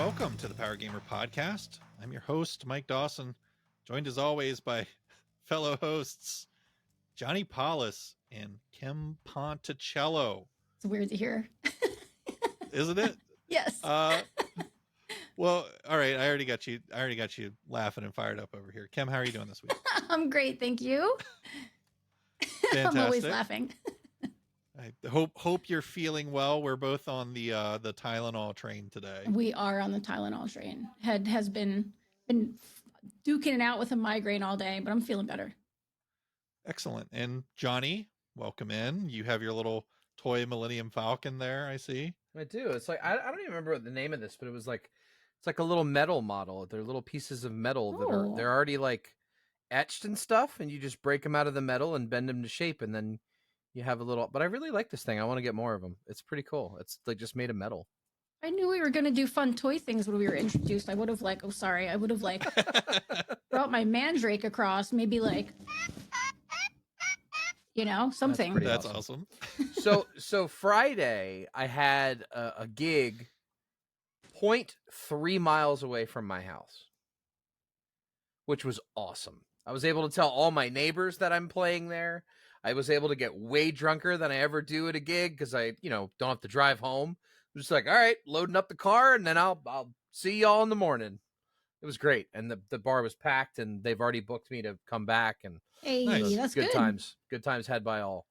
Welcome to the Power Gamer Podcast. I'm your host, Mike Dawson, joined as always by fellow hosts Johnny Paulus and Kim Ponticello. It's weird to hear. Isn't it? Yes. Well, all right. I already got you laughing and fired up over here. Kim, how are you doing this week? I'm great, thank you. Fantastic. I'm always laughing. I hope you're feeling well. We're both on the Tylenol train today. We are on the Tylenol train. Head has been duking it out with a migraine all day, but I'm feeling better. Excellent. And Johnny, welcome in. You have your little toy Millennium Falcon there, I see. I do. It's like I don't even remember what the name of this, but it was like it's like a little metal model. They're little pieces of metal that they're already like etched and stuff, and you just break them out of the metal and bend them to shape, and then you have a little. But I really like this thing. I want to get more of them. It's pretty cool. It's like just made of metal. I knew we were gonna do fun toy things when we were introduced. I would have brought my mandrake across, maybe like something. That's awesome. So Friday I had a gig 0.3 miles away from my house, which was awesome. I was able to tell all my neighbors that I'm playing there. I was able to get way drunker than I ever do at a gig because I, don't have to drive home. I'm just like, all right, loading up the car, and then I'll see y'all in the morning. It was great, and the bar was packed, and they've already booked me to come back. And hey, nice. That's good times. Good times had by all.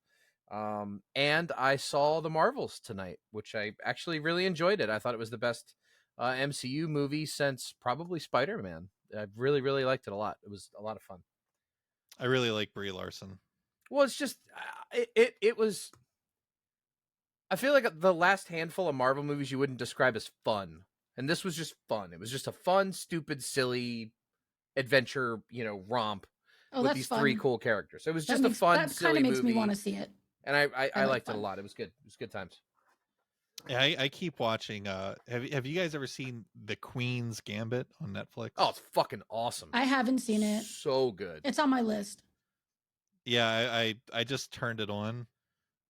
And I saw The Marvels tonight, which I actually really enjoyed it. I thought it was the best MCU movie since probably Spiderman. I really, really liked it a lot. It was a lot of fun. I really like Brie Larson. Well, it's just it was. I feel like the last handful of Marvel movies you wouldn't describe as fun, and this was just fun. It was just a fun, stupid, silly adventure, romp with these fun. three cool characters. It was just a fun, silly movie. That makes me want to see it. And I liked it a lot. It was good. It was good times. Yeah, I keep watching. Have you guys ever seen The Queen's Gambit on Netflix? Oh, it's fucking awesome. I haven't seen it. So good. It's on my list. Yeah, I just turned it on,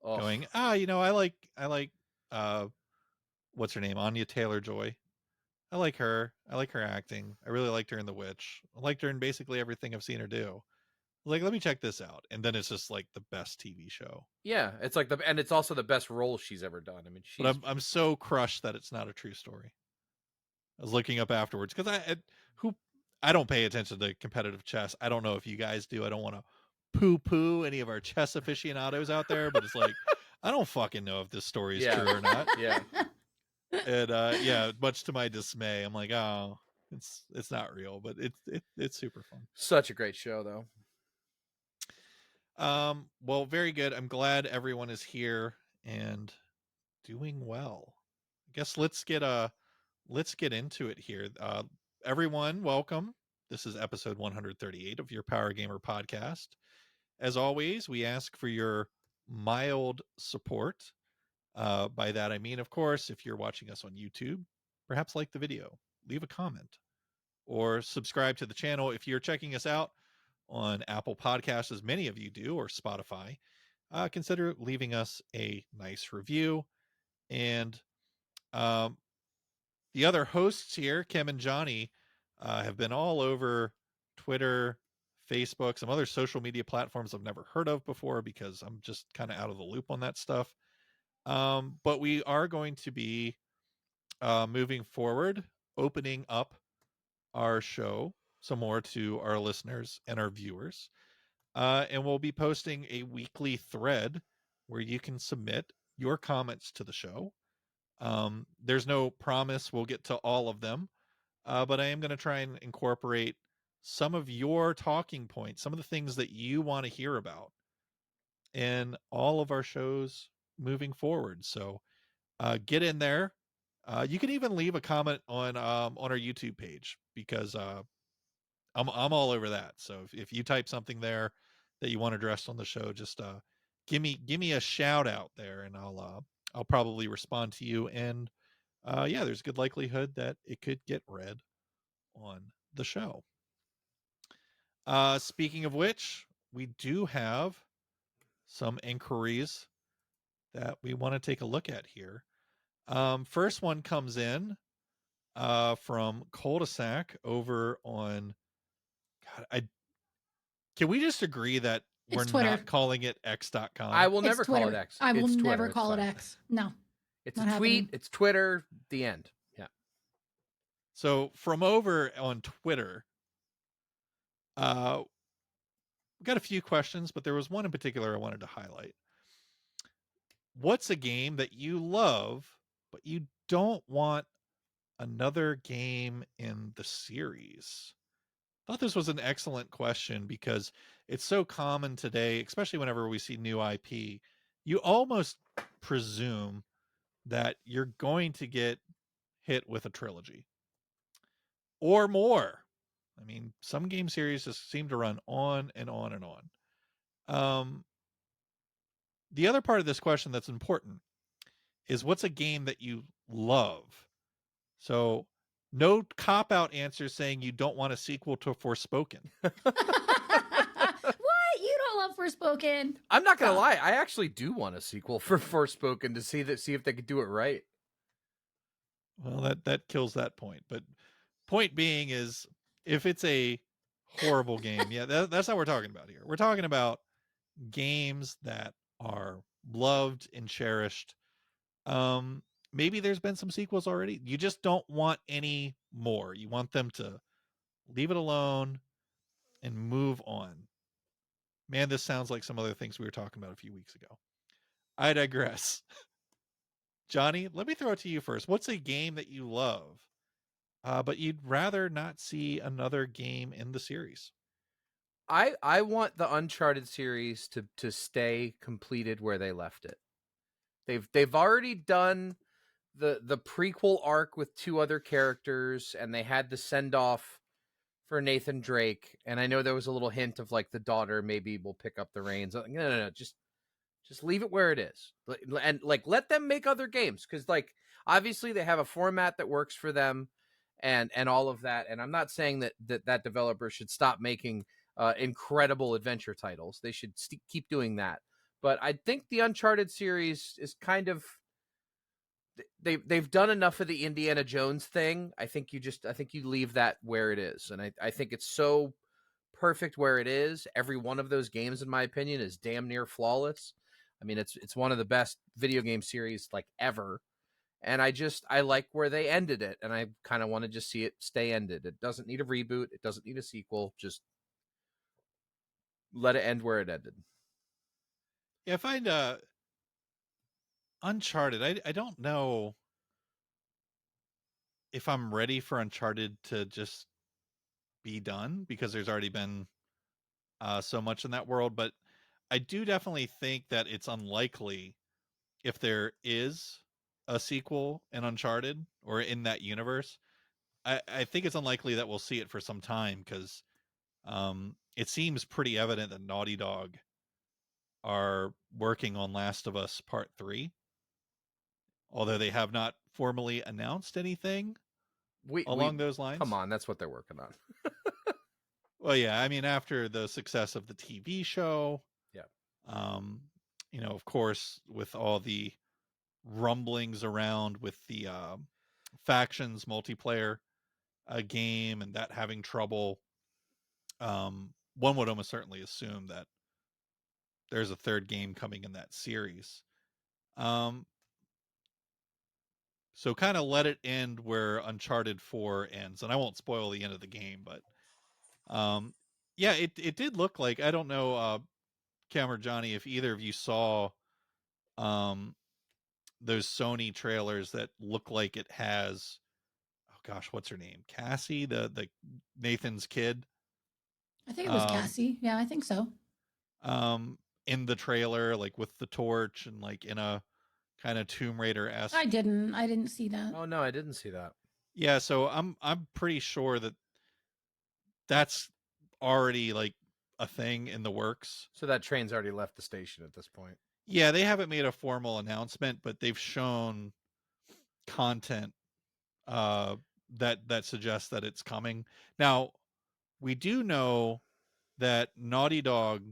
going, I like what's her name? Anya Taylor-Joy. I like her. I like her acting. I really liked her in The Witch. I liked her in basically everything I've seen her do. Like, let me check this out. And then it's just like the best TV show. Yeah, it's like and it's also the best role she's ever done. I mean, but I'm so crushed that it's not a true story. I was looking up afterwards because I don't pay attention to competitive chess. I don't know if you guys do. I don't want to poo-poo any of our chess aficionados out there, but it's like, I don't fucking know if this story is true or not. Yeah. And much to my dismay, I'm like, oh, it's not real, but it's super fun. Such a great show, though. Well, very good. I'm glad everyone is here and doing well. I guess let's get into it here. Everyone, welcome. This is episode 138 of your Power Gamer Podcast. As always, we ask for your mild support. By that, I mean, of course, if you're watching us on YouTube, perhaps like the video, leave a comment, or subscribe to the channel. If you're checking us out on Apple Podcasts, as many of you do, or Spotify, consider leaving us a nice review. And the other hosts here, Kim and Johnny, have been all over Twitter, Facebook, some other social media platforms I've never heard of before because I'm just kind of out of the loop on that stuff. But we are going to be moving forward, opening up our show some more to our listeners and our viewers. And we'll be posting a weekly thread where you can submit your comments to the show. There's no promise we'll get to all of them, but I am going to try and incorporate some of your talking points, some of the things that you want to hear about in all of our shows moving forward. So get in there. You can even leave a comment on our YouTube page because I'm all over that. So if you type something there that you want addressed on the show, just give me a shout out there, and I'll probably respond to you. And there's a good likelihood that it could get read on the show. Speaking of which, we do have some inquiries that we want to take a look at here. First one comes in from Cul-de-sac over on. God, can we just agree that we're It's Twitter. not calling it X.com? I will It's never call it Twitter. X. I will It's Twitter. never It's call it fine. X. No. It's Not a tweet. happening. It's Twitter. The end. Yeah. So from over on Twitter, we got a few questions, but there was one in particular I wanted to highlight. What's a game that you love, but you don't want another game in the series? I thought this was an excellent question because it's so common today, especially whenever we see new IP. You almost presume that you're going to get hit with a trilogy or more. I mean, some game series just seem to run on and on and on. The other part of this question that's important is what's a game that you love? So, no cop out answer saying you don't want a sequel to Forspoken. What? You don't love Forspoken? I'm not gonna Stop. lie. I actually do want a sequel for Forspoken to see if they could do it right. Well, that kills that point. But point being is, if it's a horrible game, yeah, that's not what we're talking about here. We're talking about games that are loved and cherished. Maybe there's been some sequels already. You just don't want any more. You want them to leave it alone and move on. Man, this sounds like some other things we were talking about a few weeks ago. I digress. Johnny, let me throw it to you first. What's a game that you love, but you'd rather not see another game in the series? I want the Uncharted series to stay completed where they left it. They've already done the prequel arc with 2 other characters, and they had the send off for Nathan Drake. And I know there was a little hint of like the daughter maybe will pick up the reins. No, just leave it where it is, and like let them make other games, because like obviously they have a format that works for them, and all of that. And I'm not saying that developer should stop making incredible adventure titles. They should keep doing that. But I think the Uncharted series is kind of they've done enough of the Indiana Jones thing. I think you leave that where it is, and I think it's so perfect where it is. Every one of those games, in my opinion, is damn near flawless. I mean, it's one of the best video game series like ever, and I like where they ended it, and I kind of want to just see it stay ended. It doesn't need a reboot. It doesn't need a sequel. Just let it end where it ended. Yeah, I find Uncharted. I don't know if I'm ready for Uncharted to just be done because there's already been so much in that world. But I do definitely think that it's unlikely if there is a sequel in Uncharted or in that universe. I think it's unlikely that we'll see it for some time because it seems pretty evident that Naughty Dog are working on Last of Us Part 3, although they have not formally announced anything along those lines. Come on, that's what they're working on. Well, yeah, I mean, after the success of the TV show, Yeah. Of course, with all the rumblings around with the factions multiplayer game and that having trouble, one would almost certainly assume that there's a third game coming in that series. So kind of let it end where Uncharted 4 ends, and I won't spoil the end of the game, but yeah, it did look like, I don't know, Cam or Johnny, if either of you saw those Sony trailers that look like it has, oh gosh, what's her name? Cassie, the Nathan's kid. I think it was Cassie. Yeah, I think so. In the trailer, like with the torch and like in a kind of Tomb Raider-esque. I didn't see that. Oh no, I didn't see that. Yeah, so I'm pretty sure that that's already like a thing in the works. So that train's already left the station at this point. Yeah, they haven't made a formal announcement, but they've shown content that suggests that it's coming. Now, we do know that Naughty Dog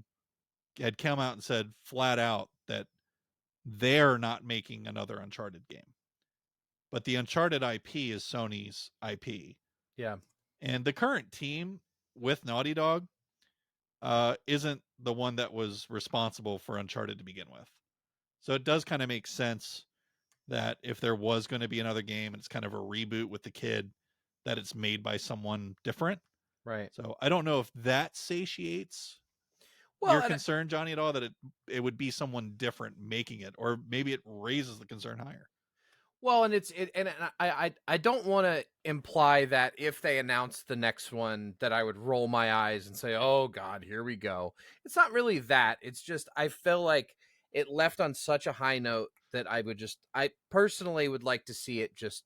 had come out and said flat out that they're not making another Uncharted game. but the Uncharted IP is Sony's IP. Yeah. And the current team with Naughty Dog isn't the one that was responsible for Uncharted to begin with. So it does kind of make sense that if there was going to be another game and it's kind of a reboot with the kid, that it's made by someone different. Right. So I don't know if that satiates Well, your and concern, Johnny, at all, that it would be someone different making it, or maybe it raises the concern higher. well, and I don't want to imply that if they announce the next one that I would roll my eyes and say, "Oh God, here we go." It's not really that. It's just I feel like it left on such a high note that I personally would like to see it just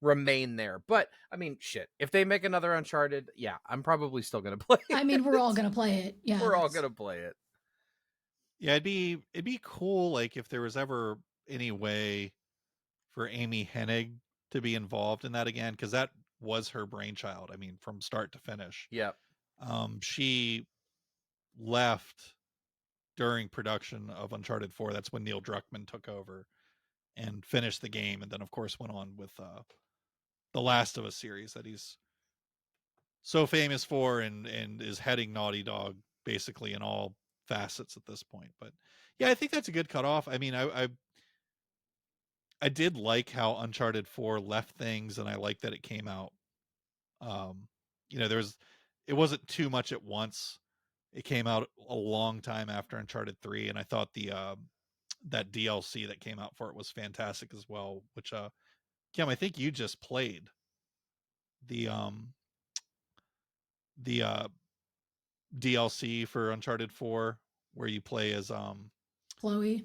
remain there. But I mean, shit, if they make another Uncharted, yeah, I'm probably still gonna play it. I mean, we're all gonna play it. Yeah, We're all gonna play it. Yeah, it'd be cool, like, if there was ever any way for Amy Hennig to be involved in that again, because that was her brainchild. I mean, from start to finish. Yep. She left during production of Uncharted 4. That's when Neil Druckmann took over and finished the game, and then of course went on with the Last of Us series that he's so famous for, and is heading Naughty Dog basically in all facets at this point. But yeah, I think that's a good cutoff. I mean, I did like how Uncharted 4 left things, and I like that it came out. It wasn't too much at once. It came out a long time after Uncharted 3, and I thought that DLC that came out for it was fantastic as well. Which Kim, I think you just played the DLC for Uncharted 4, where you play as Chloe.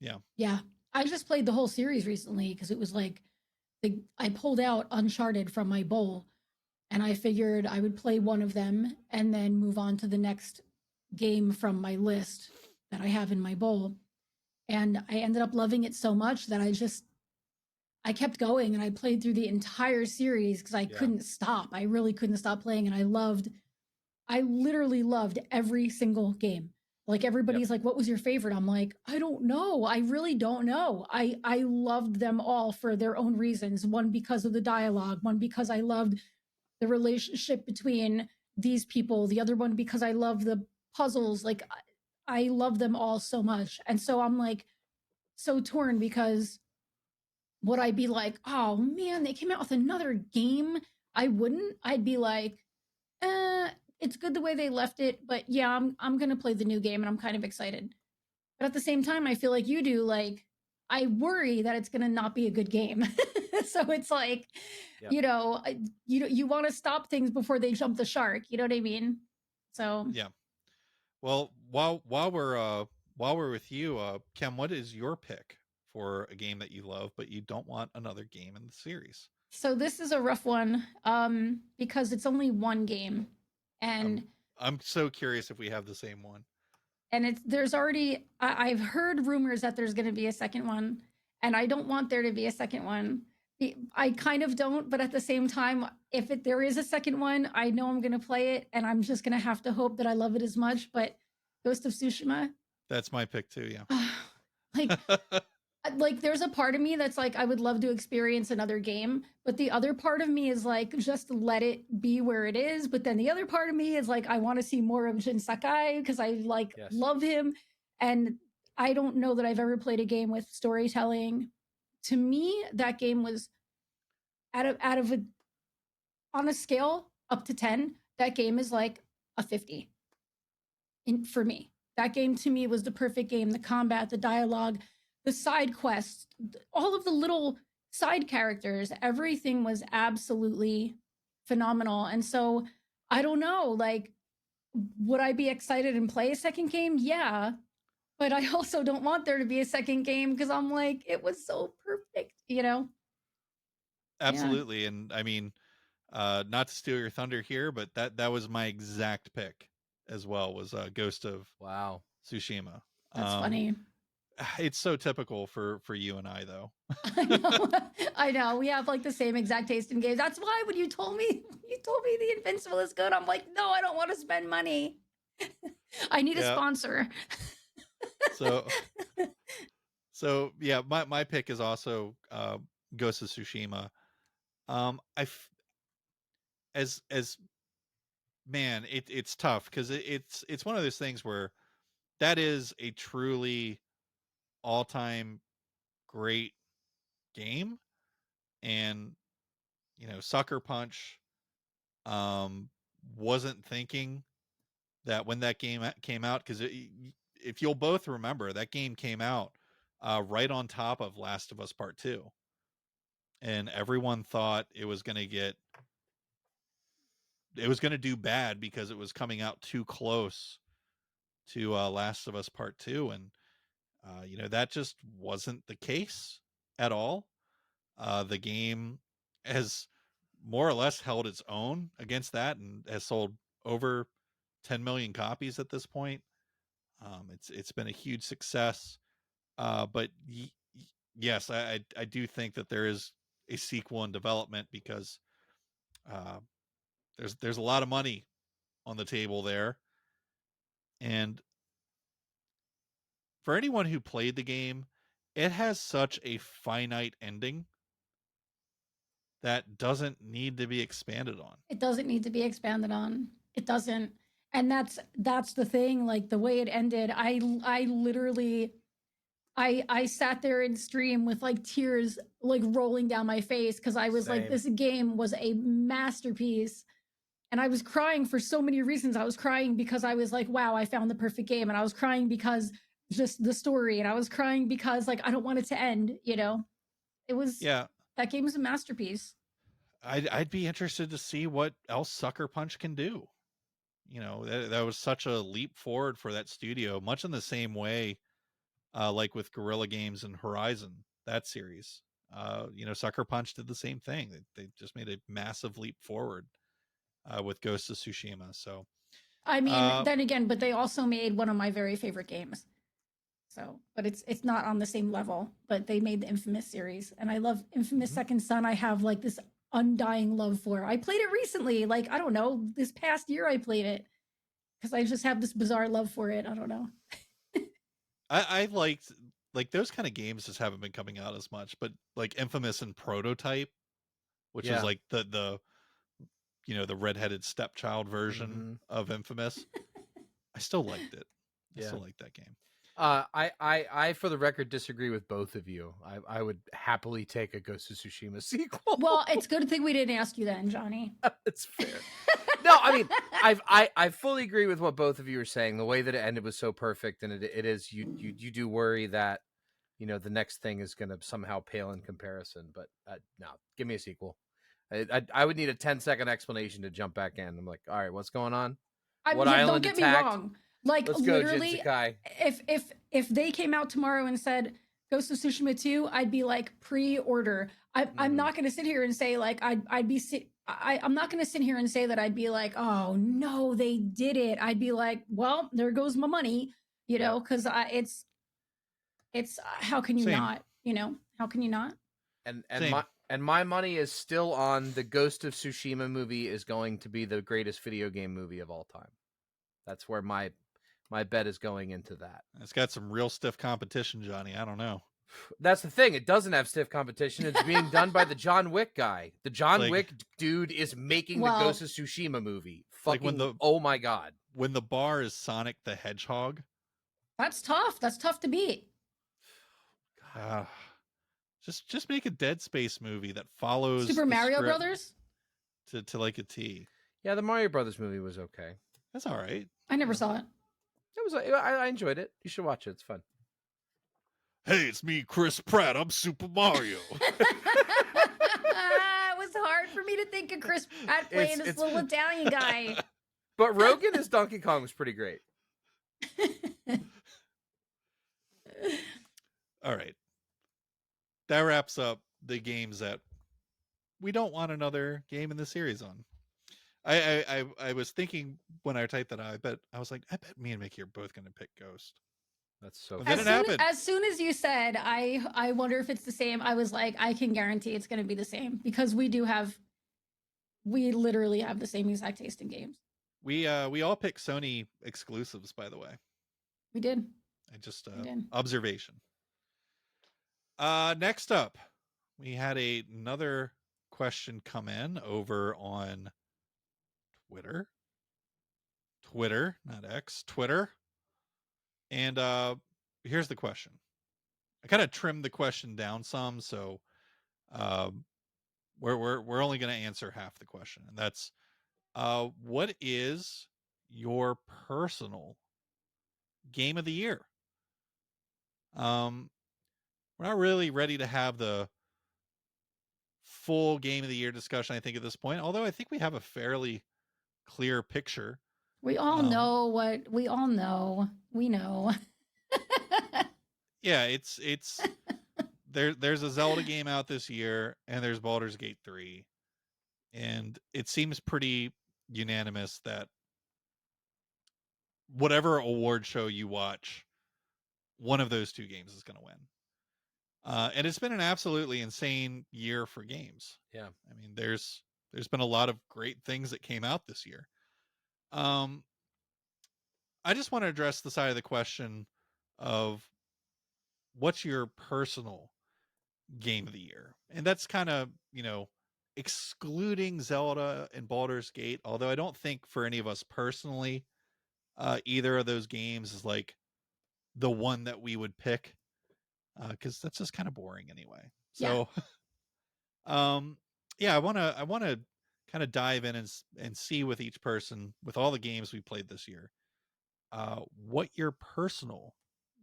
Yeah. Yeah, I just played the whole series recently because it was like I pulled out Uncharted from my bowl, and I figured I would play one of them and then move on to the next game from my list that I have in my bowl. And I ended up loving it so much that I kept going, and I played through the entire series because I couldn't stop. I really couldn't stop playing, and I literally loved every single game. Like, everybody's like, what was your favorite? I'm like, I don't know. I really don't know. I loved them all for their own reasons. One because of the dialogue, one because I loved the relationship between these people, the other one because I love the puzzles. Like, I love them all so much. And so I'm like so torn, because would I be like, oh man, they came out with another game? I wouldn't. I'd be like, it's good the way they left it, but yeah, I'm gonna play the new game, and I'm kind of excited. But at the same time, I feel like you do. Like, I worry that it's gonna not be a good game. So it's like, you want to stop things before they jump the shark. You know what I mean? So Yeah. Well, while we're with you, Kim, what is your pick for a game that you love but you don't want another game in the series? So this is a rough one, because it's only one game, and I'm so curious if we have the same one. And there's already I've heard rumors that there's going to be a second one, and I don't want there to be a second one. I kind of don't, but at the same time, if there is a second one, I know I'm going to play it, and I'm just going to have to hope that I love it as much. But Ghost of Tsushima, that's my pick too. Yeah. like there's a part of me that's like, I would love to experience another game, but the other part of me is like, just let it be where it is. But then the other part of me is like, I want to see more of Jin Sakai because I love him, and I don't know that I've ever played a game with storytelling. To me, that game was on a scale up to 10, that game is like a 50 for me. That game to me was the perfect game. The combat, the dialogue, the side quests, all of the little side characters, everything was absolutely phenomenal. And so I don't know, like, would I be excited and play a second game? Yeah. But I also don't want there to be a second game because I'm like, it was so perfect, Absolutely. Yeah. And I mean, not to steal your thunder here, but that was my exact pick as well, was Ghost of Tsushima. That's funny. It's so typical for you and I, though. I know. We have like the same exact taste in games. That's why when you told me the Invincible is good, I'm like, no, I don't want to spend money. I need a sponsor. So yeah, my pick is also Ghost of Tsushima. As man, it's tough because it's one of those things where that is a truly all-time great game, and Sucker Punch wasn't thinking that when that game came out, because if you'll both remember, that game came out right on top of Last of Us Part 2, and everyone thought it was going to do bad because it was coming out too close to Last of Us Part 2, and that just wasn't the case at all. The game has more or less held its own against that and has sold over 10 million copies at this point. It's been a huge success. But yes, I do think that there is a sequel in development because there's a lot of money on the table there. And for anyone who played the game, it has such a finite ending that doesn't need to be expanded on. It doesn't need to be expanded on. It doesn't. And that's the thing, like the way it ended, I literally I sat there in stream with like tears like rolling down my face because I was like, Same. this game was a masterpiece. And I was crying for so many reasons. I was crying because I was like, wow, I found the perfect game. And I was crying because just the story. And I was crying because like I don't want it to end, It was that game is a masterpiece. I'd be interested to see what else Sucker Punch can do. That was such a leap forward for that studio, much in the same way like with Guerrilla Games and Horizon, that series. Sucker Punch did the same thing. They just made a massive leap forward with Ghost of Tsushima. So, I mean, then again, but they also made one of my very favorite games. So, but it's not on the same level. But they made the Infamous series, and I love Infamous Second Son. I have like this undying love for. I played it recently, like I don't know, this past year I played it because I just have this bizarre love for it. I don't know. I liked like those kind of games just haven't been coming out as much, but like Infamous and Prototype, which is like the redheaded stepchild version of Infamous. I still liked it. I still like that game. I for the record disagree with both of you. I would happily take a Ghost of Tsushima sequel. Well, it's a good thing we didn't ask you then, Johnny. It's fair. No, I mean, I fully agree with what both of you are saying. The way that it ended was so perfect, and it is you do worry that the next thing is going to somehow pale in comparison. But no, give me a sequel. I would need a 10-second explanation to jump back in. I'm like, all right, what's going on? What island don't get attacked? me wrong. Like Let's literally, go, Jinsakai. if they came out tomorrow and said Ghost of Tsushima 2, I'd be like pre-order. I'm not going to sit here and say like I'm not going to sit here and say that I'd be like, oh no, they did it. I'd be like, well, there goes my money, because it's how can you not, how can you not? And my money is still on the Ghost of Tsushima movie is going to be the greatest video game movie of all time. That's where my bet is going into that. It's got some real stiff competition, Johnny. I don't know. That's the thing. It doesn't have stiff competition. It's being done by the John Wick guy. The John Wick dude is making the Ghost of Tsushima movie. Fucking, oh my God. When the bar is Sonic the Hedgehog. That's tough. That's tough to beat. Just make a Dead Space movie that follows Super Mario Brothers to like a T. Yeah, the Mario Brothers movie was okay. That's all right. I never saw it. I enjoyed it. You should watch it. It's fun. Hey, it's me, Chris Pratt. I'm Super Mario. It was hard for me to think of Chris Pratt playing this little Italian guy. But Rogan as Donkey Kong was pretty great. All right. That wraps up the games that we don't want another game in the series on. I was thinking when I typed that out, I was like, I bet me and Mickey are both going to pick Ghost. That's so funny. As soon as you said, I wonder if it's the same, I was like, I can guarantee it's going to be the same because we literally have the same exact taste in games. We all picked Sony exclusives, by the way. We did. Observation. Next up, we had another question come in over on Twitter, not X, Twitter. And here's the question. I kind of trimmed the question down some, so we're only going to answer half the question, and that's what is your personal game of the year? We're not really ready to have the full game of the year discussion, I think, at this point, although I think we have a fairly clear picture. We all know what we all know. We know. Yeah, it's there's a Zelda game out this year, and there's Baldur's Gate 3, and it seems pretty unanimous that whatever award show you watch, one of those two games is going to win. And it's been an absolutely insane year for games. Yeah. I mean, there's been a lot of great things that came out this year. I just want to address the side of the question of what's your personal game of the year? And that's kind of, excluding Zelda and Baldur's Gate, although I don't think for any of us personally, either of those games is like the one that we would pick, because that's just kind of boring anyway. So yeah, I want to kind of dive in and see with each person, with all the games we played this year, what your personal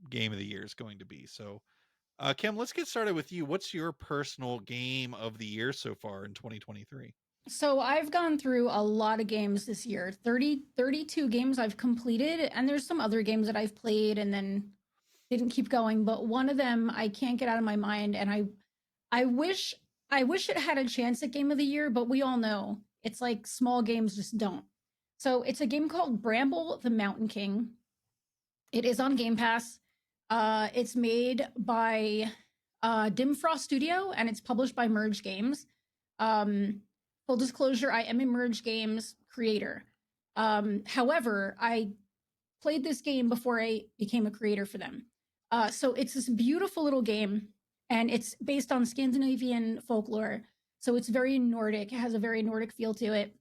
game of the year is going to be. So Kim, let's get started with you. What's your personal game of the year so far in 2023? So I've gone through a lot of games this year. 32 games I've completed, and there's some other games that I've played and then didn't keep going, but one of them I can't get out of my mind, and I wish it had a chance at game of the year, but we all know it's like small games just don't. So it's a game called Bramble the Mountain King. It is on Game Pass. It's made by Dim Frost Studio, and it's published by Merge Games. Full disclosure, I am a Merge Games creator. However, I played this game before I became a creator for them. So it's this beautiful little game, and it's based on Scandinavian folklore. So it's very Nordic. It has a very Nordic feel to it.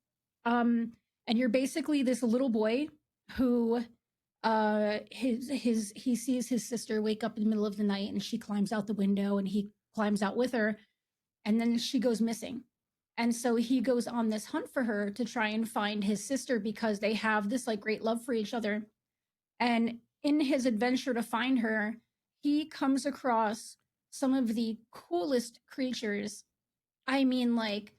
And you're basically this little boy who he sees his sister wake up in the middle of the night, and she climbs out the window, and he climbs out with her, and then she goes missing. And so he goes on this hunt for her to try and find his sister, because they have this like great love for each other. And in his adventure to find her, he comes across some of the coolest creatures. I mean, like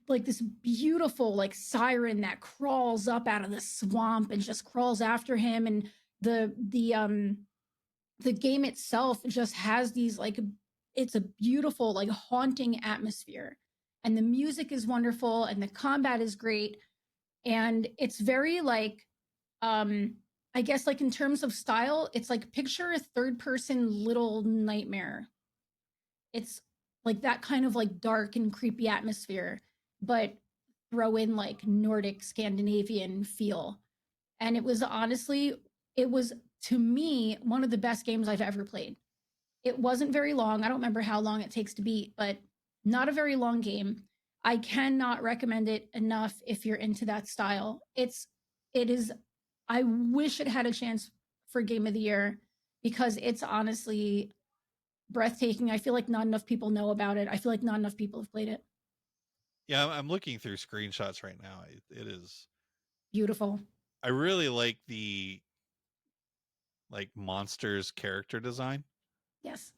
this beautiful like siren that crawls up out of the swamp and just crawls after him. And the game itself just has these like, it's a beautiful like haunting atmosphere, and the music is wonderful, and the combat is great, and it's very like I guess like in terms of style, it's like picture a third person Little Nightmare. It's like that kind of like dark and creepy atmosphere, but throw in like Nordic Scandinavian feel. And it was honestly, it was to me one of the best games I've ever played. It wasn't very long. I don't remember how long it takes to beat, but not a very long game. I cannot recommend it enough if you're into that style. It is, I wish it had a chance for game of the year, because it's honestly breathtaking. I feel like not enough people know about it. I feel like not enough people have played it. Yeah, I'm looking through screenshots right now. It is Beautiful. I really like the monsters character design. Yes.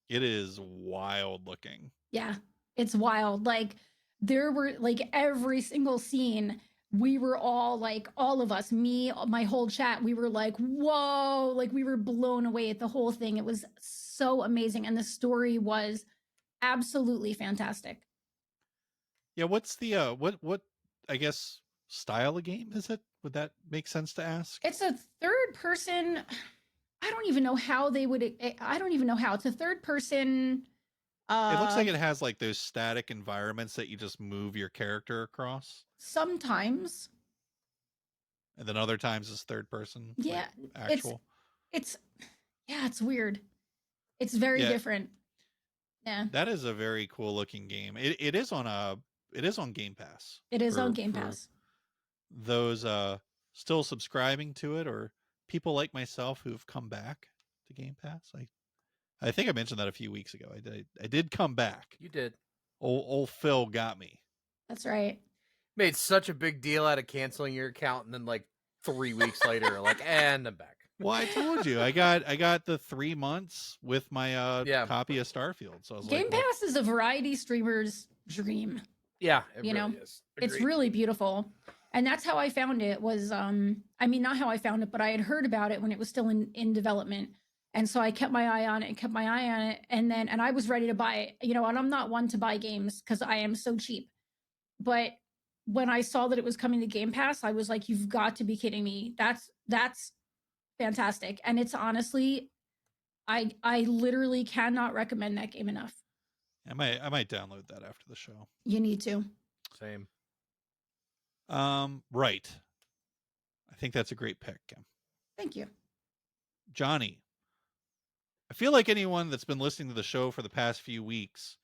It is wild looking. Yeah, it's wild. Like there were like every single scene, we were all like, all of us, me, my whole chat, we were like, whoa, like we were blown away at the whole thing. It was so amazing, and the story was absolutely fantastic. Yeah, what's the what I guess style of game is it? Would that make sense to ask? It's a third person. I don't even know how they would. I don't even know how. It's a third person. It looks like it has like those static environments that you just move your character across, Sometimes. and then other times it's third person. Yeah, actual. it's yeah, it's weird. It's very different. Yeah, That is a very cool looking game. It is on Game Pass. it is on for Game Pass. those still subscribing to it, or people like myself who've come back to Game Pass. I think I mentioned that a few weeks ago. I did come back. You did. Old Phil got me. That's right. Made such a big deal out of canceling your account, and then like 3 weeks later, like, and I'm back. Well, I told you, I got the 3 months with my Yeah. copy of Starfield. So I was Game like, well, Pass is a variety streamer's dream. Yeah, it You really know, is. It's Agreed. really beautiful. And that's how I found it was I mean, not how I found it, but I had heard about it when it was still in development. And so I kept my eye on it and kept my eye on it. And I was ready to buy it, you know, and I'm not one to buy games because I am so cheap. But when I saw that it was coming to Game Pass, I was like, you've got to be kidding me. That's fantastic. And it's honestly, I literally cannot recommend that game enough. I might download that after the show. You need to. Same. Right. I think that's a great pick, Kim. Thank you. Johnny, I feel like anyone that's been listening to the show for the past few weeks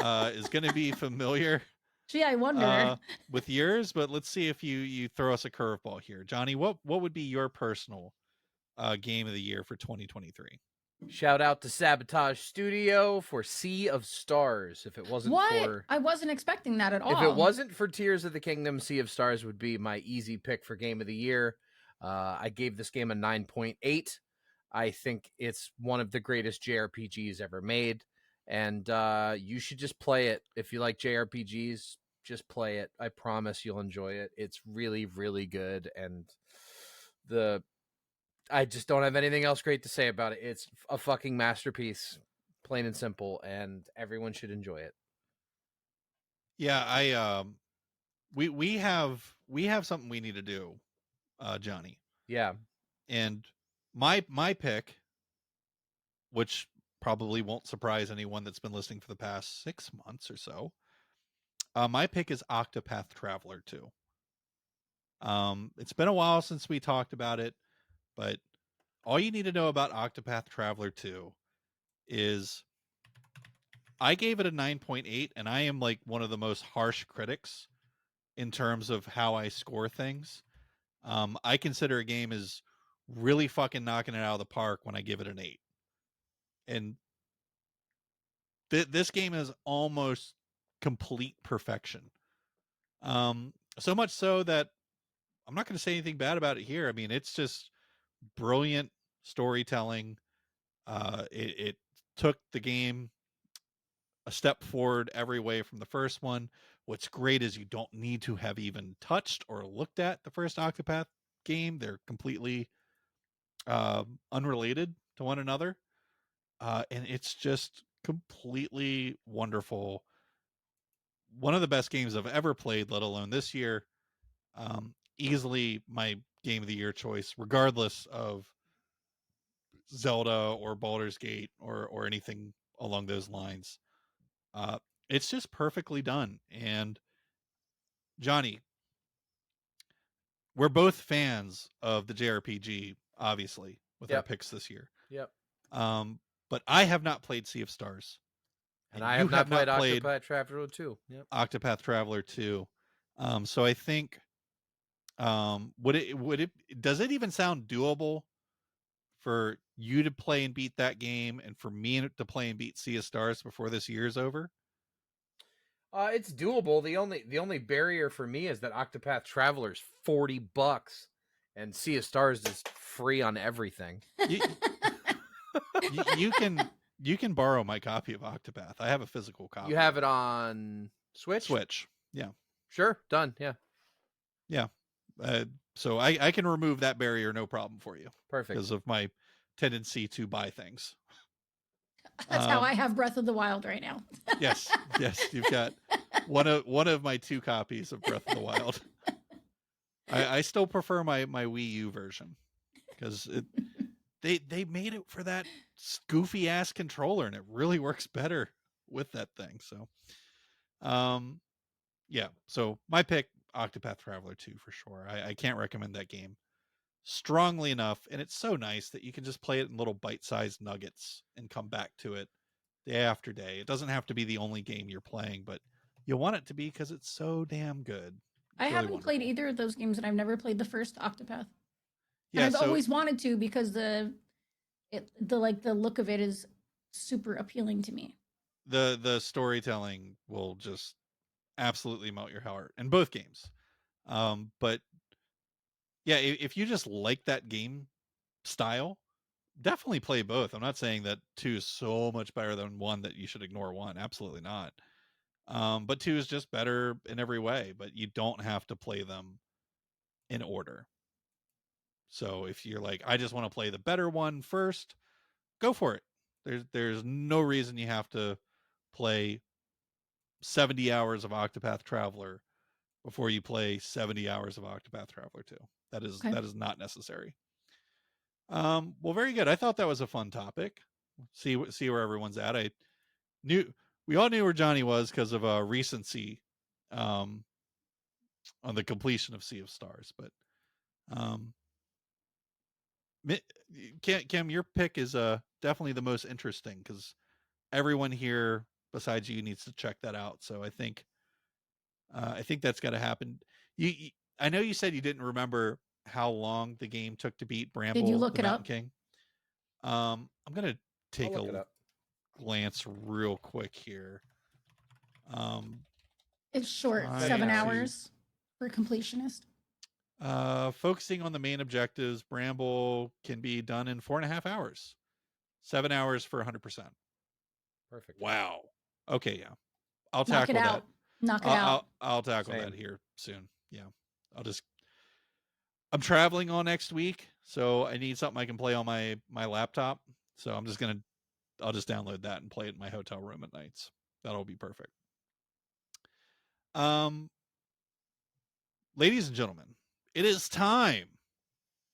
is going to be familiar Gee, I wonder. with yours, but let's see if you throw us a curveball here. Johnny, what would be your personal game of the year for 2023? Shout out to Sabotage Studio for Sea of Stars. If it wasn't for I wasn't expecting that at all. If it wasn't for Tears of the Kingdom, Sea of Stars would be my easy pick for game of the year. I gave this game a 9.8. I think it's one of the greatest JRPGs ever made, and you should just play it. If you like JRPGs, just play it. I promise you'll enjoy it. It's really, really good, and I just don't have anything else great to say about it. It's a fucking masterpiece, plain and simple, and everyone should enjoy it. Yeah, we have something we need to do, Johnny. Yeah. And my pick, which probably won't surprise anyone that's been listening for the past 6 months or so, my pick is Octopath Traveler 2. It's been a while since we talked about it, but all you need to know about Octopath Traveler 2 is I gave it a 9.8, and I am like one of the most harsh critics in terms of how I score things. I consider a game is really fucking knocking it out of the park when I give it an 8. And this game is almost complete perfection. So much so that I'm not going to say anything bad about it here. I mean, it's just brilliant storytelling. It took the game a step forward every way from the first one. What's great is you don't need to have even touched or looked at the first Octopath game. They're completely unrelated to one another. And it's just completely wonderful. One of the best games I've ever played, let alone this year. Easily my game of the year choice, regardless of Zelda or Baldur's Gate or anything along those lines. It's just perfectly done. And Johnny, we're both fans of the JRPG, obviously, with our picks this year. Yep. But I have not played Sea of Stars. And I have not played Octopath Traveler 2. Yep. Octopath Traveler 2. So I think would it does it even sound doable for you to play and beat that game and for me to play and beat Sea of Stars before this year is over? It's doable. The only barrier for me is that Octopath Traveler's $40 and Sea of Stars is free on everything. You can borrow my copy of Octopath. I have a physical copy. You have it on Switch? Switch. Yeah. Sure. Done. Yeah. Yeah. So I can remove that barrier no problem for you. Perfect. Because of my tendency to buy things. That's how I have Breath of the Wild right now. Yes. You've got one of my 2 copies of Breath of the Wild. I still prefer my Wii U version because they made it for that goofy ass controller and it really works better with that thing. So, yeah. So my pick, Octopath Traveler 2 for sure. I can't recommend that game strongly enough, and it's so nice that you can just play it in little bite-sized nuggets and come back to it day after day. It doesn't have to be the only game you're playing, but you want it to be because it's so damn good. I It's really haven't played wonderful. either of those games, and I've never played the first Octopath. And Yeah, I've so always wanted to because the look of it is super appealing to me. the storytelling will just absolutely melt your heart in both games. But yeah, if you just like that game style, definitely play both. I'm not saying that 2 is so much better than 1 that you should ignore 1. Absolutely not. But 2 is just better in every way, but you don't have to play them in order. So if you're like, I just want to play the better one first, go for it. There's no reason you have to play 70 hours of Octopath Traveler before you play 70 hours of Octopath Traveler 2. That Okay. is not necessary. Well, very good. I thought that was a fun topic. See where everyone's at. We all knew where Johnny was because of recency on the completion of Sea of Stars, but Kim, your pick is definitely the most interesting because everyone here besides you needs to check that out. So I think that's got to happen. I know you said you didn't remember how long the game took to beat Did you Bramble look the it Mountain up? King. I'm gonna take I'll look it a up. glance real quick here. It's short, Trying 7 to- hours for completionist. Focusing on the main objectives, Bramble can be done in 4.5 hours. 7 hours for 100%. Perfect. Wow. Okay, yeah. I'll Knock tackle it that. out. Knock it out. I'll tackle Same. that here soon. Yeah. I'm traveling all next week, so I need something I can play on my laptop. So I'll just download that and play it in my hotel room at nights. That'll be perfect. Ladies and gentlemen, it is time.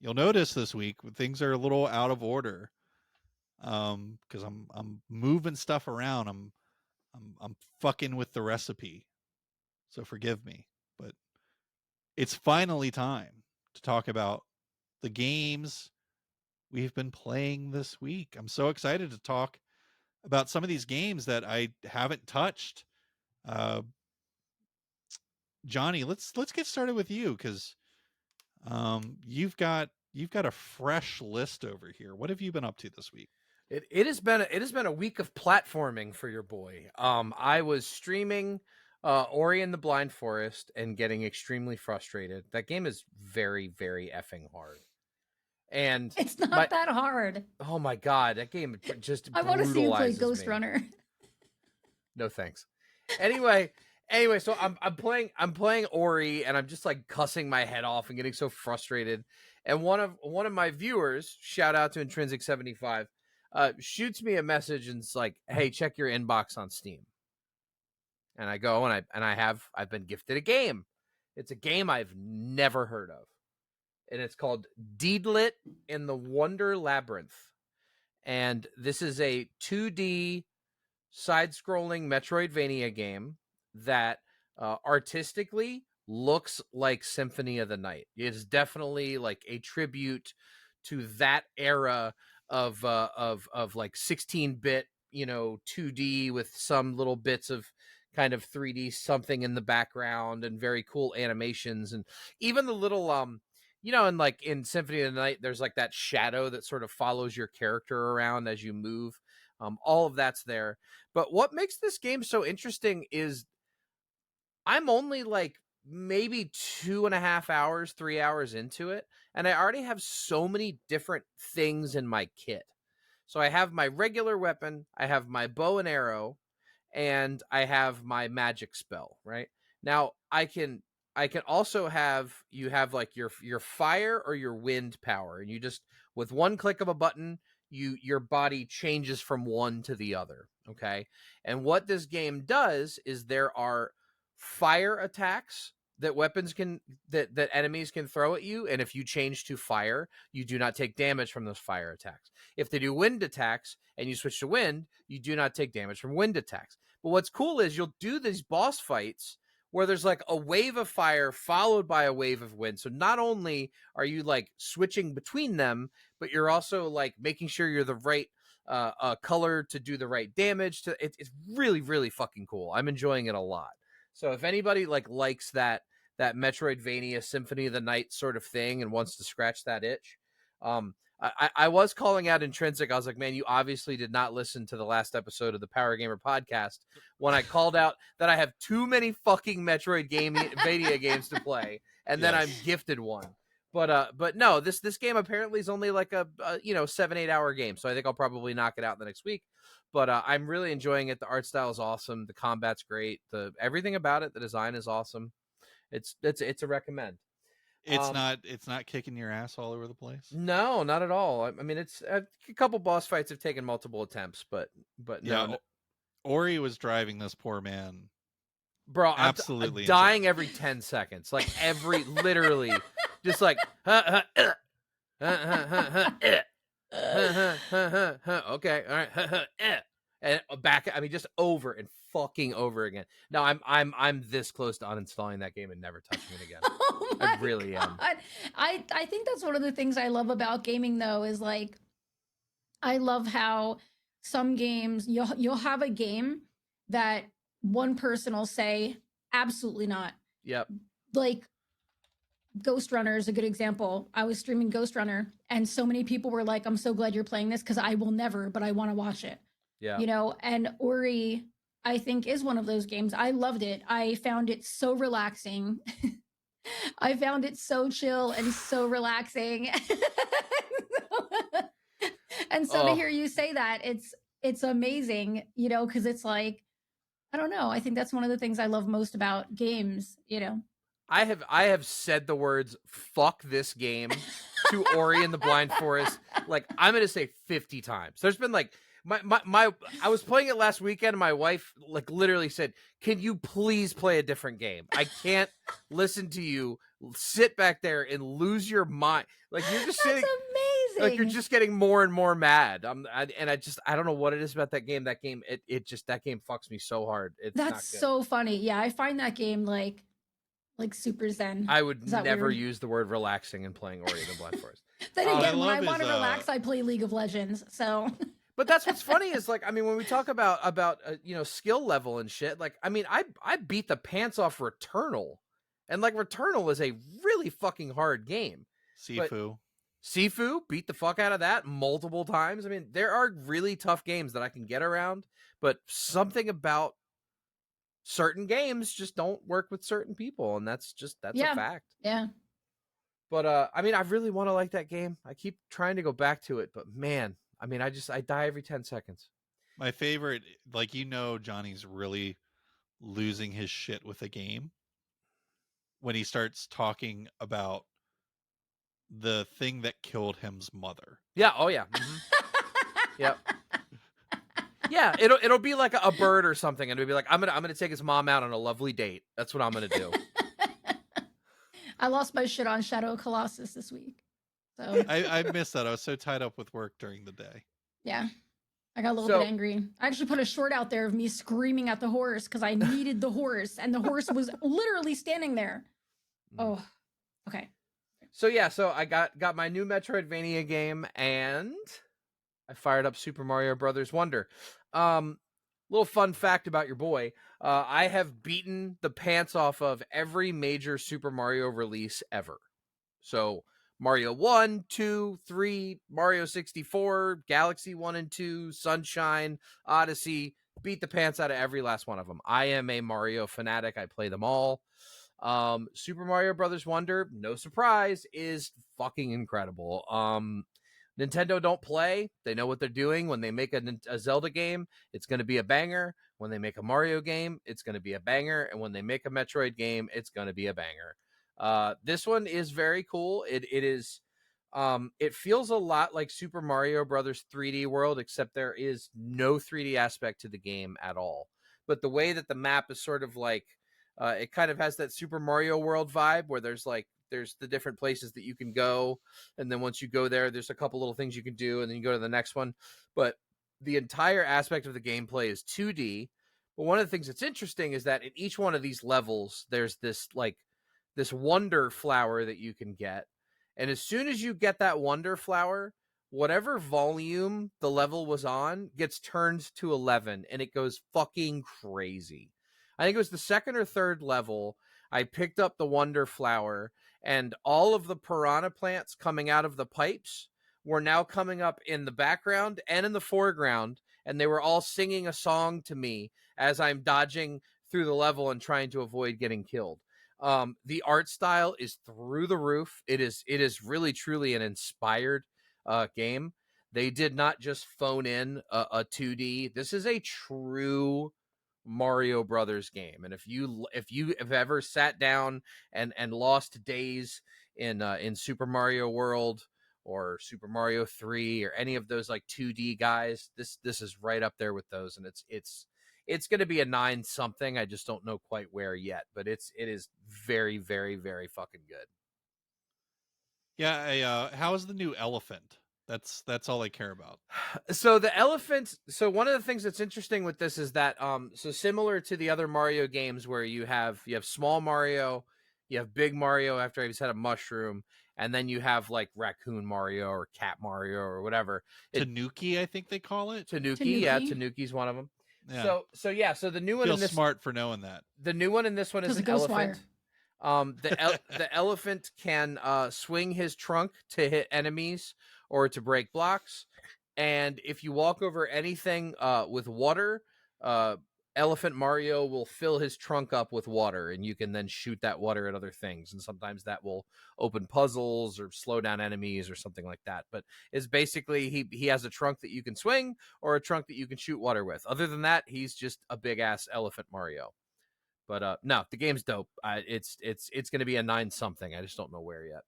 You'll notice this week things are a little out of order. Because I'm moving stuff around. I'm fucking with the recipe. So forgive me, but it's finally time to talk about the games we've been playing this week. I'm so excited to talk about some of these games that I haven't touched. Johnny, let's get started with you because you've got a fresh list over here. What have you been up to this week? It has been a week of platforming for your boy. I was streaming Ori and the Blind Forest and getting extremely frustrated. That game is very, very effing hard. And It's not that hard. Oh my god, that game just I want to see you play brutalizes Ghost me. Runner. No thanks. Anyway, so I'm playing Ori and I'm just like cussing my head off and getting so frustrated. And one of my viewers, shout out to Intrinsic75, shoots me a message and it's like, "Hey, check your inbox on Steam." And I go and I've been gifted a game. It's a game I've never heard of. And it's called Deedlit in the Wonder Labyrinth. And this is a 2D side-scrolling Metroidvania game that artistically looks like Symphony of the Night. It is definitely like a tribute to that era of like 16-bit, 2D with some little bits of kind of 3D something in the background and very cool animations, and even the little and like in Symphony of the Night, there's like that shadow that sort of follows your character around as you move. All of that's there. But what makes this game so interesting is I'm only like maybe 2.5 hours, 3 hours into it, and I already have so many different things in my kit. So I have my regular weapon, I have my bow and arrow, and I have my magic spell, right? Now I can also have like your fire or your wind power, and you just with one click of a button, your body changes from one to the other, okay? And what this game does is there are fire attacks that that enemies can throw at you, and if you change to fire, you do not take damage from those fire attacks. If they do wind attacks and you switch to wind, you do not take damage from wind attacks. But what's cool is you'll do these boss fights where there's like a wave of fire followed by a wave of wind. So not only are you like switching between them, but you're also like making sure you're the right color to do the right damage. It's really, really fucking cool. I'm enjoying it a lot. So if anybody likes that Metroidvania Symphony of the Night sort of thing and wants to scratch that itch, I was calling out Intrinsic. I was like, man, you obviously did not listen to the last episode of the Power Gamer podcast when I called out that I have too many fucking Metroidvania games to play, and then I'm gifted one. But no, this game apparently is only like a 7-8 hour game, so I think I'll probably knock it out the next week. But I'm really enjoying it. The art style is awesome. The combat's great. Everything about it, the design is awesome. It's a recommend. It's not kicking your ass all over the place. No, not at all. I mean, it's a couple boss fights have taken multiple attempts, but yeah, no. Ori was driving this poor man. Bro, absolutely I'm dying every 10 seconds. Like literally, just like okay, all right, and back. I mean, just over and fucking over again. No, I'm this close to uninstalling that game and never touching it again. Oh my I really am. I think that's one of the things I love about gaming, though, is like, I love how some games you'll have a game that one person will say absolutely not. Yep. Like Ghost Runner is a good example. I was streaming Ghost Runner, and so many people were like, "I'm so glad you're playing this because I will never, but I want to watch it." Yeah. You know, and Ori, I think, is one of those games. I loved it. I found it so relaxing. I found it so chill and so relaxing. And so to hear you say that, it's amazing, you know, because it's like, I don't know. I think that's one of the things I love most about games, you know. I have said the words "fuck this game" to Ori and the Blind Forest. Like, I'm gonna say 50 times. There's been like my I was playing it last weekend, and my wife like literally said, "Can you please play a different game? I can't listen to you sit back there and lose your mind. Like, you're just That's sitting amazing. like you're just getting more and more mad." I don't know what it is about that game. That game fucks me so hard. It's That's not good. so funny. Yeah, I find that game like super zen. I would never weird? use the word relaxing in playing Ori and the Blind Forest. Then again, when I love want to his, relax, I play League of Legends. So But that's what's funny is, like, I mean, when we talk about skill level and shit, like, I mean, I beat the pants off Returnal, and like Returnal is a really fucking hard game. Sifu beat the fuck out of that multiple times. I mean, there are really tough games that I can get around, but something about certain games just don't work with certain people, and that's a fact. Yeah. But I mean, I really want to like that game. I keep trying to go back to it, but man, I mean, I die every 10 seconds. My favorite, like, Johnny's really losing his shit with a game when he starts talking about the thing that killed him's mother. Yeah. Oh yeah. Mm-hmm. Yep. Yeah. It'll be like a bird or something, and it'll be like, I'm gonna take his mom out on a lovely date. That's what I'm gonna do. I lost my shit on Shadow of Colossus this week. So I missed that. I was so tied up with work during the day. Yeah. I got a little bit angry. I actually put a short out there of me screaming at the horse because I needed the horse, and the horse was literally standing there. Oh, okay. So yeah, so I got my new Metroidvania game, and I fired up Super Mario Brothers Wonder. Little fun fact about your boy. I have beaten the pants off of every major Super Mario release ever. So Mario 1, 2, 3, Mario 64, Galaxy 1 and 2, Sunshine, Odyssey, beat the pants out of every last one of them. I am a Mario fanatic. I play them all. Super Mario Brothers Wonder, no surprise, is fucking incredible. Nintendo don't play. They know what they're doing. When they make a Zelda game, it's going to be a banger. When they make a Mario game, it's going to be a banger. And when they make a Metroid game, it's going to be a banger. This one is very cool. It is, it feels a lot like Super Mario Brothers 3D World, except there is no 3D aspect to the game at all. But the way that the map is sort of like, it kind of has that Super Mario World vibe where there's the different places that you can go. And then once you go there, there's a couple little things you can do, and then you go to the next one. But the entire aspect of the gameplay is 2D. But one of the things that's interesting is that in each one of these levels, there's this wonder flower that you can get. And as soon as you get that wonder flower, whatever volume the level was on gets turned to 11 and it goes fucking crazy. I think it was the second or third level. I picked up the Wonder Flower, and all of the piranha plants coming out of the pipes were now coming up in the background and in the foreground, and they were all singing a song to me as I'm dodging through the level and trying to avoid getting killed. The art style is through the roof. It is really truly an inspired game. They did not just phone in a 2D. This is a true Mario Brothers game, and if you have ever sat down and lost days in Super Mario World or Super Mario 3 or any of those like 2D guys, this is right up there with those, and it's going to be a 9 something. I just don't know quite where yet, but it is very, very, very fucking good. Yeah, how's the new elephant? That's all I care about. So the elephant. So one of the things that's interesting with this is that so similar to the other Mario games where you have small Mario, you have big Mario after he's had a mushroom, and then you have like Raccoon Mario or Cat Mario or whatever. Tanuki, I think they call it. Tanuki, yeah, Tanuki's one of them. Yeah. So the new one in this smart for knowing that. The new one in this one is an elephant. The elephant can swing his trunk to hit enemies or to break blocks, and if you walk over anything with water, Elephant Mario will fill his trunk up with water, and you can then shoot that water at other things, and sometimes that will open puzzles or slow down enemies or something like that. But it's basically he has a trunk that you can swing or a trunk that you can shoot water with. Other than that, he's just a big ass Elephant Mario. But no, the game's dope. It's going to be a 9 something. I just don't know where yet.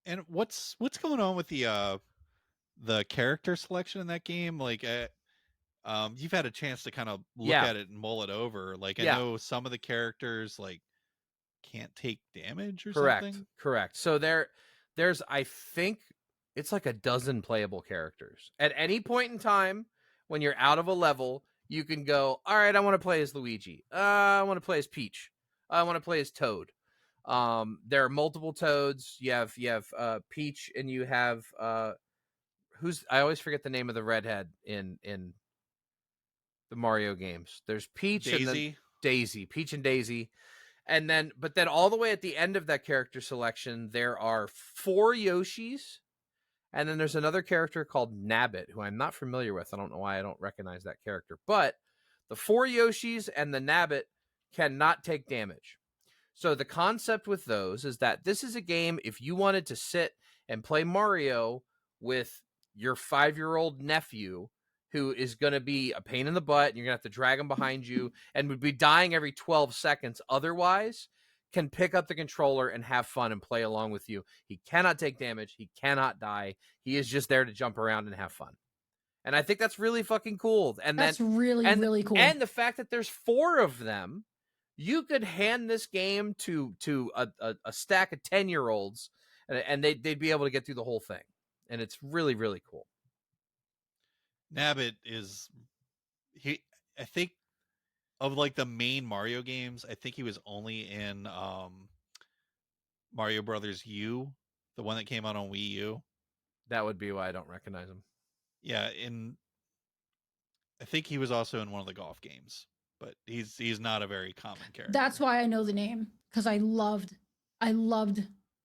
And what's going on with the character selection in that game? Like, you've had a chance to kind of look at it and mull it over. Like, I know some of the characters like can't take damage or something. Correct. So there's I think it's like a dozen playable characters. At any point in time when you're out of a level, you can go, all right, I want to play as Luigi. I want to play as Peach. I want to play as Toad. There are multiple Toads. You have Peach, and you have I always forget the name of the redhead in the Mario games. There's Peach and then Daisy. Peach and Daisy. And then but then all the way at the end of that character selection, there are 4 Yoshis. And then there's another character called Nabbit, who I'm not familiar with. I don't know why I don't recognize that character. But the 4 Yoshis and the Nabbit cannot take damage. So the concept with those is that this is a game, if you wanted to sit and play Mario with your 5-year-old nephew, who is going to be a pain in the butt, and you're going to have to drag him behind you, and would be dying every 12 seconds otherwise, can pick up the controller and have fun and play along with you. He cannot take damage. He cannot die. He is just there to jump around and have fun. And I think that's really fucking cool. And that's really cool. And the fact that there's 4 of them, you could hand this game to a stack of 10-year-olds, and they'd be able to get through the whole thing. And it's really, really cool. Nabbit is I think of like the main Mario games, I think he was only in Mario Brothers U, the one that came out on Wii U. That would be why I don't recognize him. Yeah, I think he was also in one of the golf games, but he's not a very common character. That's why I know the name, because I loved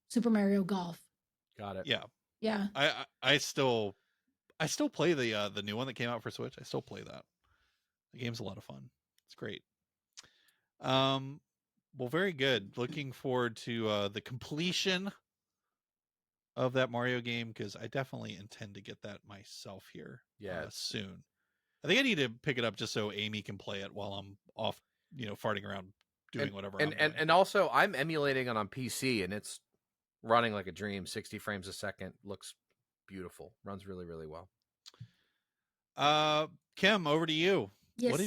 Super Mario Golf. Got it. Yeah. Yeah. I still play the new one that came out for Switch. I still play that. The game's a lot of fun. It's great. Well, very good. Looking forward to the completion of that Mario game, because I definitely intend to get that myself here soon. I think I need to pick it up just so Amy can play it while I'm off, farting around doing whatever. And also I'm emulating it on PC, and it's running like a dream. 60 frames a second, looks beautiful, runs really, really well. Kim, over to you. Yes. What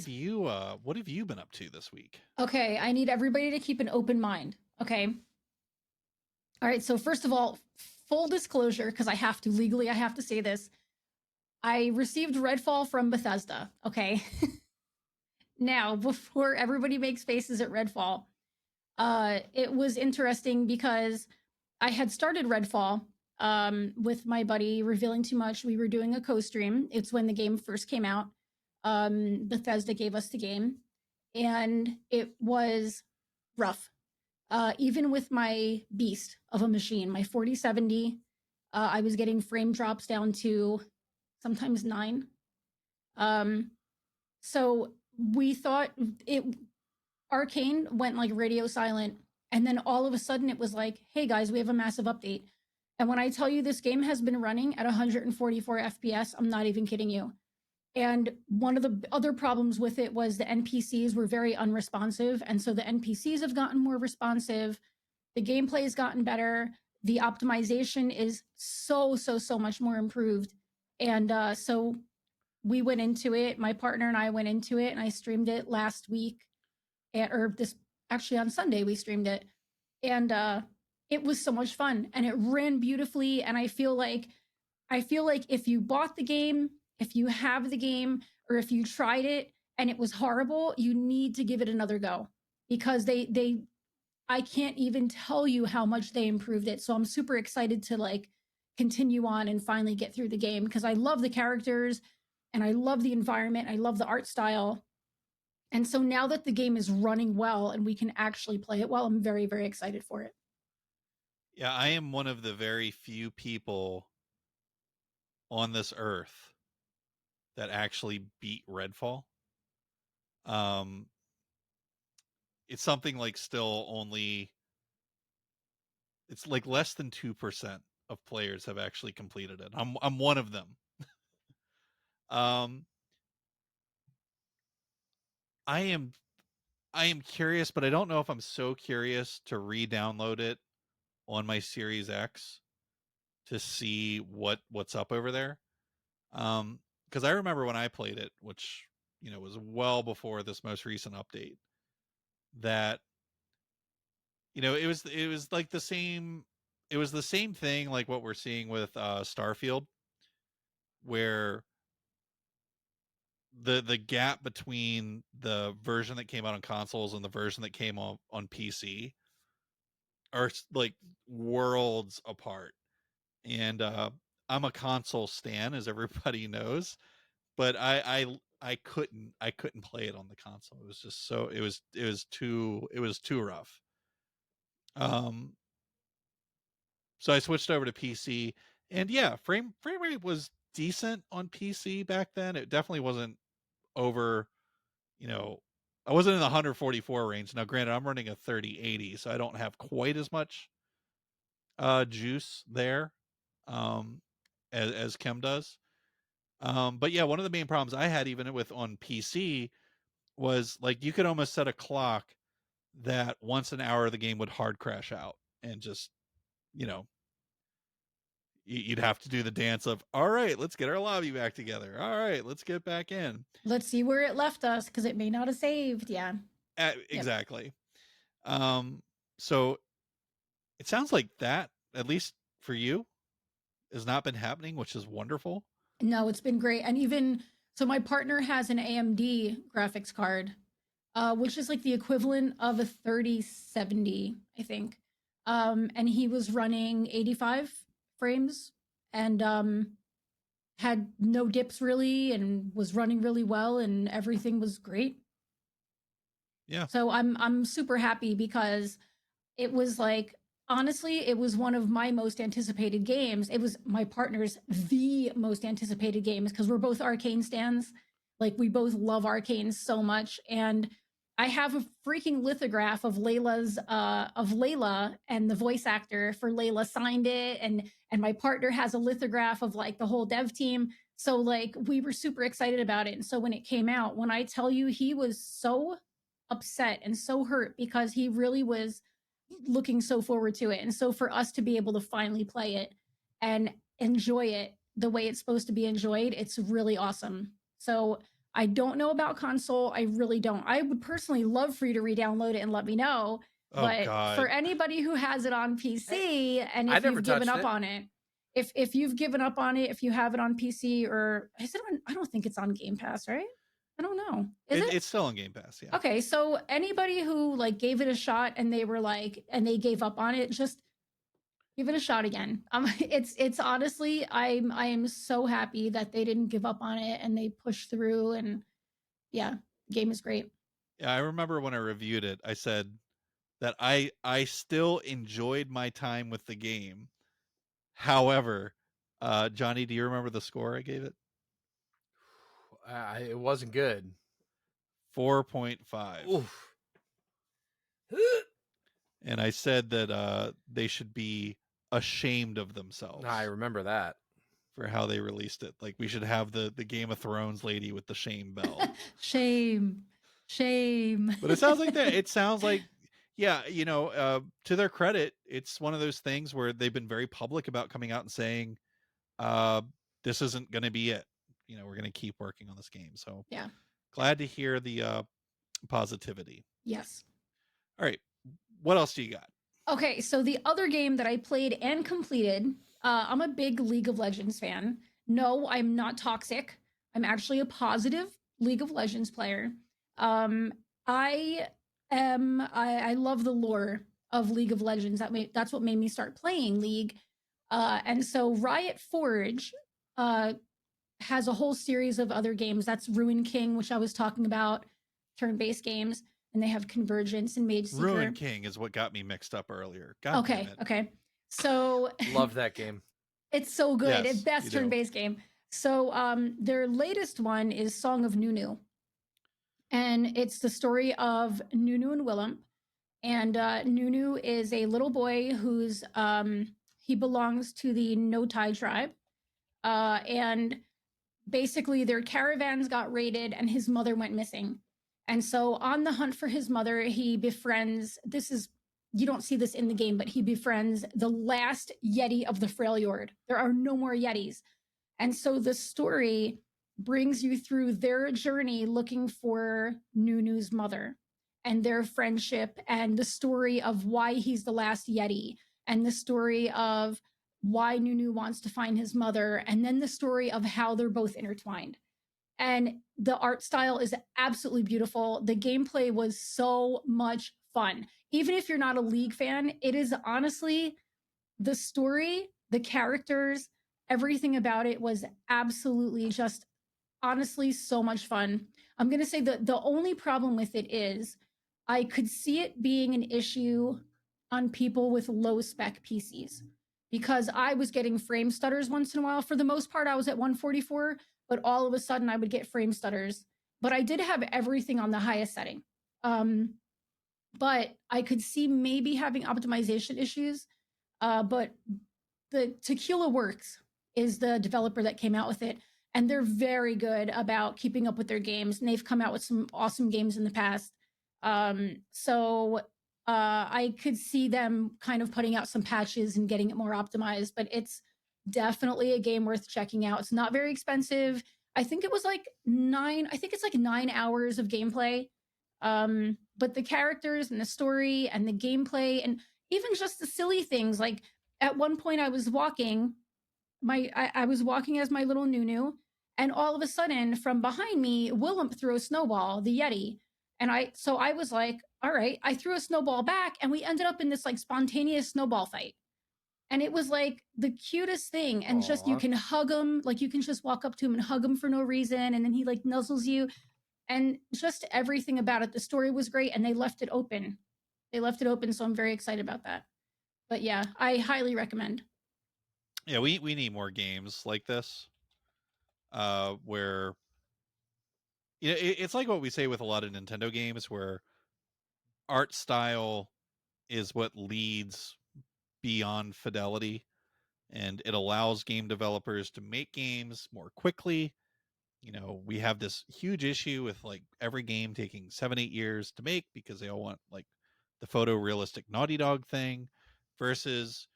have you been up to this week? Okay, I need everybody to keep an open mind. Okay. All right, so first of all, full disclosure, because I have to say this. I received Redfall from Bethesda. Okay. Now, before everybody makes faces at Redfall, it was interesting because I had started Redfall with my buddy Revealing Too Much. We were doing a co-stream. It's when the game first came out. Bethesda gave us the game, and it was rough. Even with my beast of a machine, my 4070, I was getting frame drops down to sometimes 9. So we thought it Arcane went like radio silent, and then all of a sudden it was like, hey guys, we have a massive update. And when I tell you this game has been running at 144 FPS, I'm not even kidding you. And one of the other problems with it was the NPCs were very unresponsive. And so the NPCs have gotten more responsive. The gameplay has gotten better. The optimization is so much more improved. And so we went into it. My partner and I went into it, and I streamed it last week. Or this actually on Sunday, we streamed it. And it was so much fun. And it ran beautifully. And I feel like if you bought the game, if you have the game, or if you tried it and it was horrible, you need to give it another go, because I can't even tell you how much they improved it. So I'm super excited to like continue on and finally get through the game, because I love the characters and I love the environment. I love the art style. And so now that the game is running well and we can actually play it well, I'm very, very excited for it. Yeah, I am one of the very few people on this earth that actually beat Redfall. It's something like still only, it's like less than 2% of players have actually completed it. I'm one of them. I am curious, but I don't know if I'm so curious to re-download it on my Series X to see what's up over there. Because I remember when I played it, which was well before this most recent update, that it was like the same thing like what we're seeing with Starfield, where the gap between the version that came out on consoles and the version that came on PC are like worlds apart. And I'm a console stan, as everybody knows, but I couldn't play it on the console. It was just so it was too rough. So I switched over to PC, and yeah, frame rate was decent on PC back then. It definitely wasn't over, I wasn't in the 144 range. Now, granted, I'm running a 3080, so I don't have quite as much juice there as Kim does. But yeah, one of the main problems I had even with on PC was like you could almost set a clock that once an hour the game would hard crash out, and just you'd have to do the dance of, all right, let's get our lobby back together. All right, let's get back in. Let's see where it left us, because it may not have saved. Yeah. Exactly. Yep. So it sounds like that, at least for you, has not been happening, which is wonderful. No, it's been great. And even so, my partner has an AMD graphics card, which is like the equivalent of a 3070, I think. And he was running 85 frames and had no dips really, and was running really well, and everything was great. Yeah. So I'm super happy, because it was like, honestly, it was one of my most anticipated games. It was my partner's the most anticipated games, because we're both Arcane stans. Like, we both love Arcane so much. And I have a freaking lithograph of Layla, and the voice actor for Layla signed it, and my partner has a lithograph of like the whole dev team. So like, we were super excited about it. And so when it came out, when I tell you, he was so upset and so hurt, because he really was looking so forward to it. And so for us to be able to finally play it and enjoy it the way it's supposed to be enjoyed, it's really awesome. So I don't know about console. I really don't. I would personally love for you to re-download it and let me know. Oh, but God. For anybody who has it on PC, and if you've given up on it, if you've given up on it, if you have it on PC, or is it on, I don't think it's on Game Pass, right? I don't know. Is it? It's still on Game Pass, yeah. Okay, so anybody who like gave it a shot and they were like, and they gave up on it, just Give it a shot again. It's honestly, I am so happy that they didn't give up on it and they pushed through. And yeah, game is great. Yeah, I remember when I reviewed it, I said that I still enjoyed my time with the game. However, Johnny, do you remember the score I gave it? It wasn't good. 4.5. Oof. And I said that they should be ashamed of themselves. I remember that. For how they released it. Like, we should have the Game of Thrones lady with the shame bell. Shame. But it sounds like that. It sounds like, yeah, to their credit, it's one of those things where they've been very public about coming out and saying, this isn't going to be it. We're going to keep working on this game. So yeah, glad to hear the positivity. Yes. All right. What else do you got? Okay, so the other game that I played and completed, I'm a big League of Legends fan. No, I'm not toxic. I'm actually a positive League of Legends player. I love the lore of League of Legends. That's what made me start playing League. And so Riot Forge has a whole series of other games. That's Ruin King, which I was talking about, turn-based games. And they have Convergence and Mage Seeker. Ruin King is what got me mixed up earlier. God damn it. Okay. So love that game. It's so good. Yes, It's best turn-based game. So their latest one is Song of Nunu. And it's the story of Nunu and Willem. And Nunu is a little boy who's he belongs to the Notai tribe. And basically their caravans got raided and his mother went missing. And so on the hunt for his mother, he befriends, you don't see this in the game, but he befriends the last Yeti of the Freljord. There are no more Yetis. And so the story brings you through their journey looking for Nunu's mother and their friendship and the story of why he's the last Yeti and the story of why Nunu wants to find his mother and then the story of how they're both intertwined. And the art style is absolutely beautiful. The gameplay was so much fun. Even if you're not a League fan, it is honestly the story, the characters, everything about it was absolutely just honestly so much fun. I'm going to say that the only problem with it is I could see it being an issue on people with low spec PCs because I was getting frame stutters once in a while. For the most part, I was at 144, but all of a sudden I would get frame stutters. But I did have everything on the highest setting. But I could see maybe having optimization issues. But the Tequila Works is the developer that came out with it. And they're very good about keeping up with their games. And they've come out with some awesome games in the past. So I could see them kind of putting out some patches and getting it more optimized. But it's definitely a game worth checking out. It's not very expensive. I think it was like 9 hours of gameplay. But the characters and the story and the gameplay and even just the silly things, like at one point I was walking I was walking as my little Nunu, and all of a sudden from behind me Willem threw a snowball, the Yeti, and I was like, all right, I threw a snowball back and we ended up in this like spontaneous snowball fight. And it was like the cutest thing. And just you can hug him, like you can just walk up to him and hug him for no reason. And then he like nuzzles you. And just everything about it. The story was great and they left it open. So I'm very excited about that. But yeah, I highly recommend. Yeah, we need more games like this. Where it's like what we say with a lot of Nintendo games where art style is what leads beyond fidelity, and it allows game developers to make games more quickly. We have this huge issue with like every game taking 7-8 years to make because they all want like the photorealistic Naughty Dog thing, versus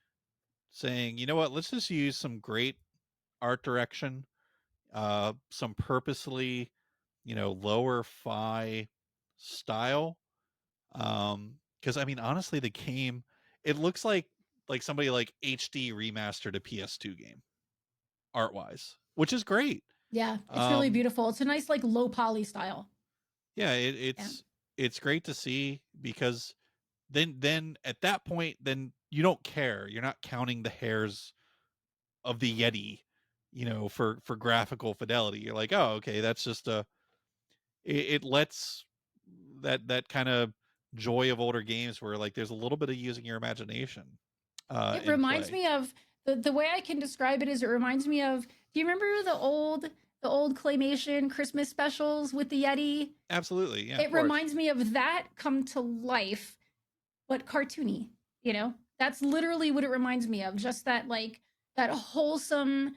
saying, you know what, let's just use some great art direction, some purposely, lower fi style. Because I mean, honestly, the game, it looks like somebody like HD remastered a PS2 game, art wise, which is great. Yeah, it's really beautiful. It's a nice like low poly style. Yeah, it's great to see because then at that point, then you don't care. You're not counting the hairs of the Yeti, for graphical fidelity. You're like, oh, okay, that's just it lets that kind of joy of older games where like there's a little bit of using your imagination It in reminds play. me of the way I can describe it is it reminds me of, do you remember the old claymation Christmas specials with the Yeti? Absolutely, yeah. It reminds me of that come to life, but cartoony, That's literally what it reminds me of. Just that like that wholesome,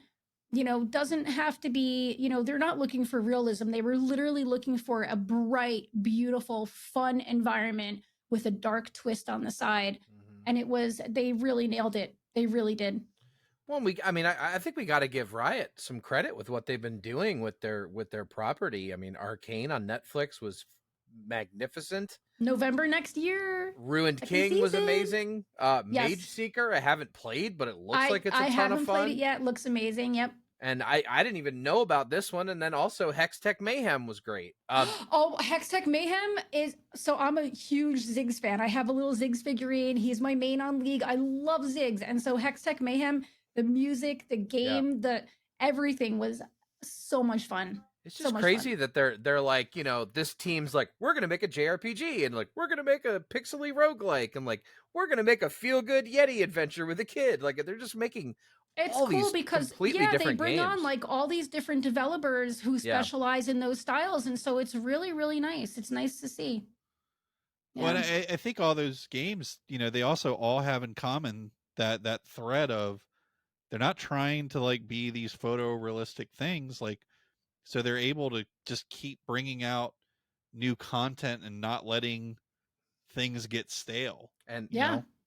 doesn't have to be, they're not looking for realism. They were literally looking for a bright, beautiful, fun environment with a dark twist on the side. And they really nailed it. They really did. Well, I think we got to give Riot some credit with what they've been doing with their property. I mean, Arcane on Netflix was magnificent. November next year. Ruined King was amazing. Mage Seeker, I haven't played, but it looks like it's a ton of fun. I haven't played it yet. It looks amazing. Yep. And I didn't even know about this one. And then also Hextech Mayhem was great. Hextech Mayhem is... So I'm a huge Ziggs fan. I have a little Ziggs figurine. He's my main on League. I love Ziggs. And so Hextech Mayhem, the music, the game, everything was so much fun. It's just crazy that they're like, this team's like, we're going to make a JRPG and like, we're going to make a pixely roguelike and like, we're going to make a feel-good Yeti adventure with a kid. Like they're just making... It's cool because they bring games on like all these different developers who specialize in those styles, and so it's really, really nice. It's nice to see. Yeah. Well, I think all those games, they also all have in common that thread of they're not trying to like be these photorealistic things, like so they're able to just keep bringing out new content and not letting things get stale. And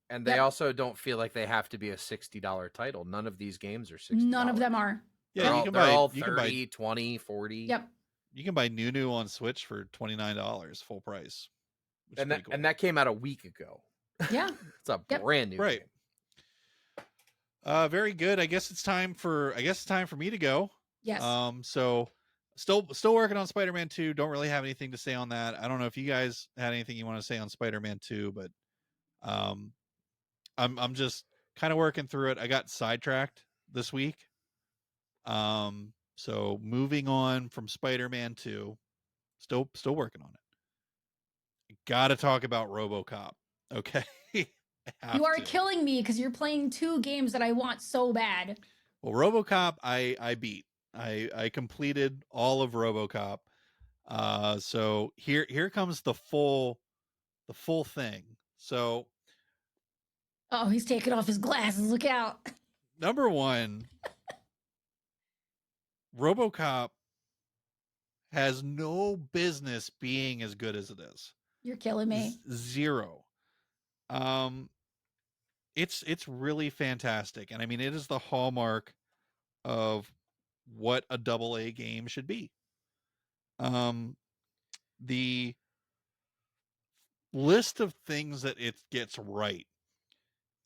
And they also don't feel like they have to be a $60 title. None of these games are $60. None of them are. Yeah, they're all 30, 20, 40. Yep. You can buy Nunu on Switch for $29 full price. And that came out a week ago. Yeah. It's a brand new game. Very good. I guess it's time for me to go. Yes. So still working on Spider-Man 2. Don't really have anything to say on that. I don't know if you guys had anything you want to say on Spider-Man 2, but I'm just kind of working through it. I got sidetracked this week. So moving on from Spider-Man 2, still working on it. Got to talk about Robocop. Okay. You are killing me because you're playing two games that I want so bad. Well, Robocop, I beat. I completed all of Robocop. So here comes the full thing. So oh, he's taking off his glasses. Look out. Number one, Robocop has no business being as good as it is. You're killing me. Zero. It's really fantastic. And I mean, it is the hallmark of what a AA game should be. The list of things that it gets right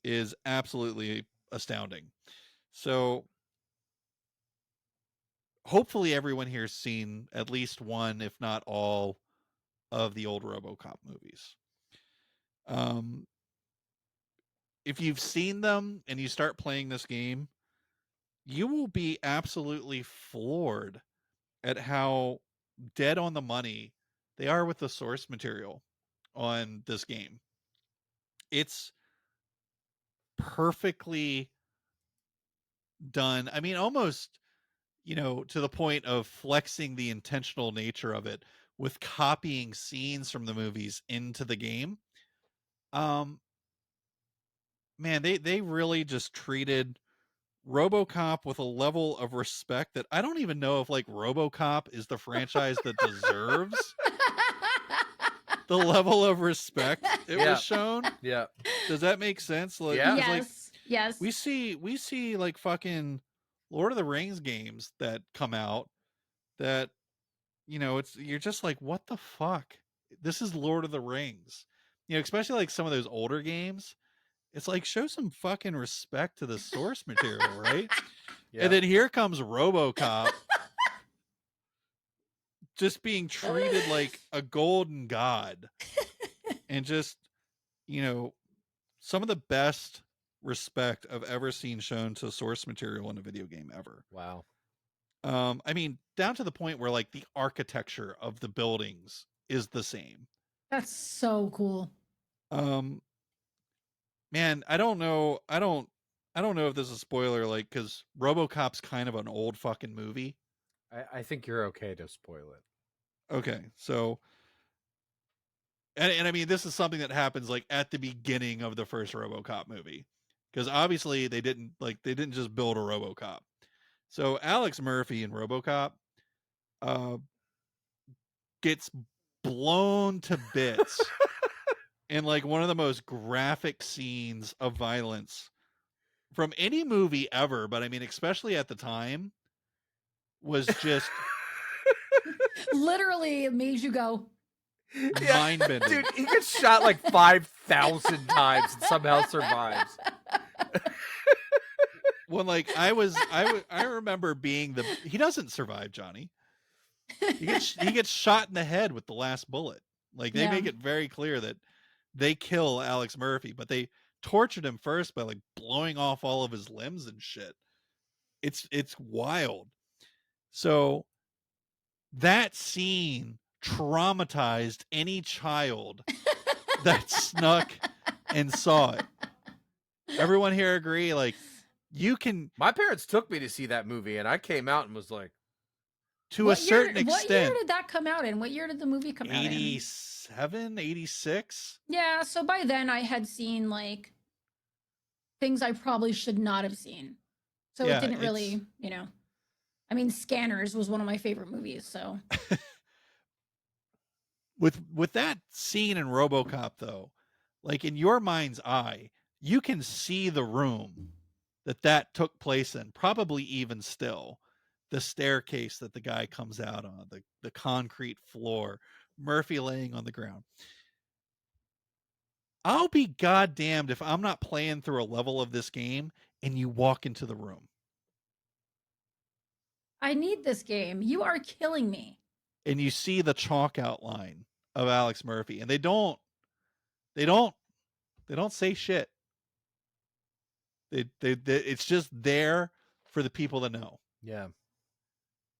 is absolutely astounding. So hopefully everyone here's seen at least one, if not all, of the old Robocop movies. If you've seen them and you start playing this game, you will be absolutely floored at how dead on the money they are with the source material on this game. It's perfectly done. I mean, almost, to the point of flexing the intentional nature of it with copying scenes from the movies into the game. Man, they really just treated RoboCop with a level of respect that I don't even know if like RoboCop is the franchise that deserves the level of respect it was shown. Yeah. Does that make sense? Like, yes. Like, yes. We see like fucking Lord of the Rings games that come out that, you're just like, what the fuck? This is Lord of the Rings. Especially like some of those older games. It's like, show some fucking respect to the source material, right? Yeah. And then here comes RoboCop just being treated like a golden god and just, you know, some of the best respect I've ever seen shown to source material in a video game ever. Wow. I mean, down to the point where like the architecture of the buildings is the same. That's so cool. Man, I don't know if this is a spoiler, like, because RoboCop's kind of an old fucking movie. I think you're okay to spoil it. Okay, so and I mean, this is something that happens like at the beginning of the first RoboCop movie, because obviously they didn't just build a RoboCop. So Alex Murphy in RoboCop gets blown to bits in like one of the most graphic scenes of violence from any movie ever, but I mean, especially at the time, was just Literally, it made you go. mind bending. Dude, he gets shot like 5,000 times and somehow survives. When like I remember being he doesn't survive, Johnny. He gets shot in the head with the last bullet. Like they make it very clear that they kill Alex Murphy, but they tortured him first by like blowing off all of his limbs and shit. It's wild. So that scene traumatized any child that snuck and saw it. Everyone here agree? Like, you can. My parents took me to see that movie, and I came out and was like, to a certain extent. What year did that come out in? What year did the movie come out in? 87, 86? Yeah, so by then I had seen like things I probably should not have seen. So it didn't really, I mean, Scanners was one of my favorite movies, so. With that scene in RoboCop, though, like in your mind's eye, you can see the room that took place in, probably even still. The staircase that the guy comes out on, the concrete floor, Murphy laying on the ground. I'll be goddamned if I'm not playing through a level of this game and you walk into the room. I need this game. You are killing me. And you see the chalk outline of Alex Murphy, and they don't say shit. They it's just there for the people to know. yeah.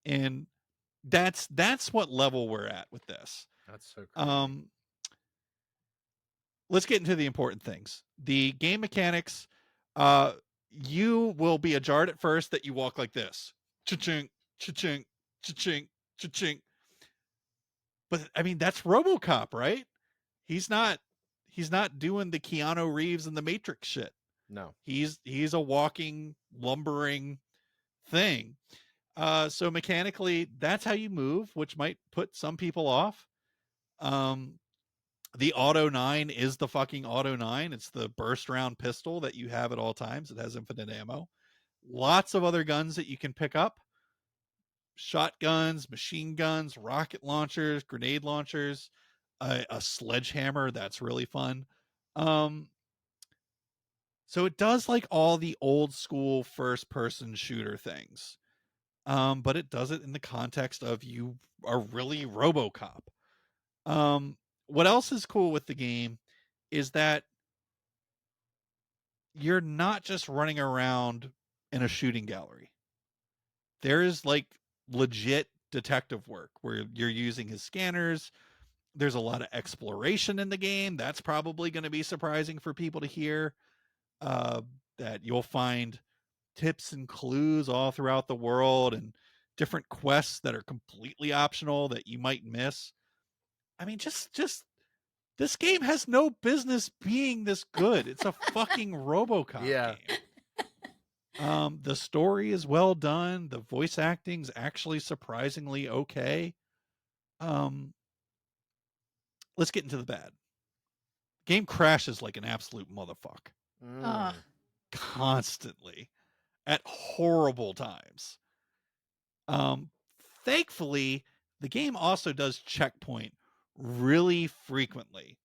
And that's what level we're at with this. That's so cool. Let's get into the important things. The game mechanics, you will be ajarred at first that you walk like this. Cha-chink, cha-chink, cha-chink, cha-chink. But I mean, that's RoboCop, right? He's not doing the Keanu Reeves and the Matrix shit. No. He's a walking, lumbering thing. So mechanically, that's how you move, which might put some people off. The Auto 9 is the fucking Auto 9. It's the burst round pistol that you have at all times. It has infinite ammo. Lots of other guns that you can pick up. Shotguns, machine guns, rocket launchers, grenade launchers, a sledgehammer. That's really fun. So it does like all the old school first person shooter things. But it does it in the context of you are really RoboCop. What else is cool with the game is that you're not just running around in a shooting gallery. There is like legit detective work where you're using his scanners. There's a lot of exploration in the game. That's probably going to be surprising for people to hear. That you'll find tips and clues all throughout the world and different quests that are completely optional that you might miss. I mean, just this game has no business being this good. It's a fucking RoboCop game. The story is well done. The voice acting's actually surprisingly okay. Let's get into the bad. Game crashes like an absolute motherfucker. Constantly. At horrible times. Thankfully, the game also does checkpoint really frequently.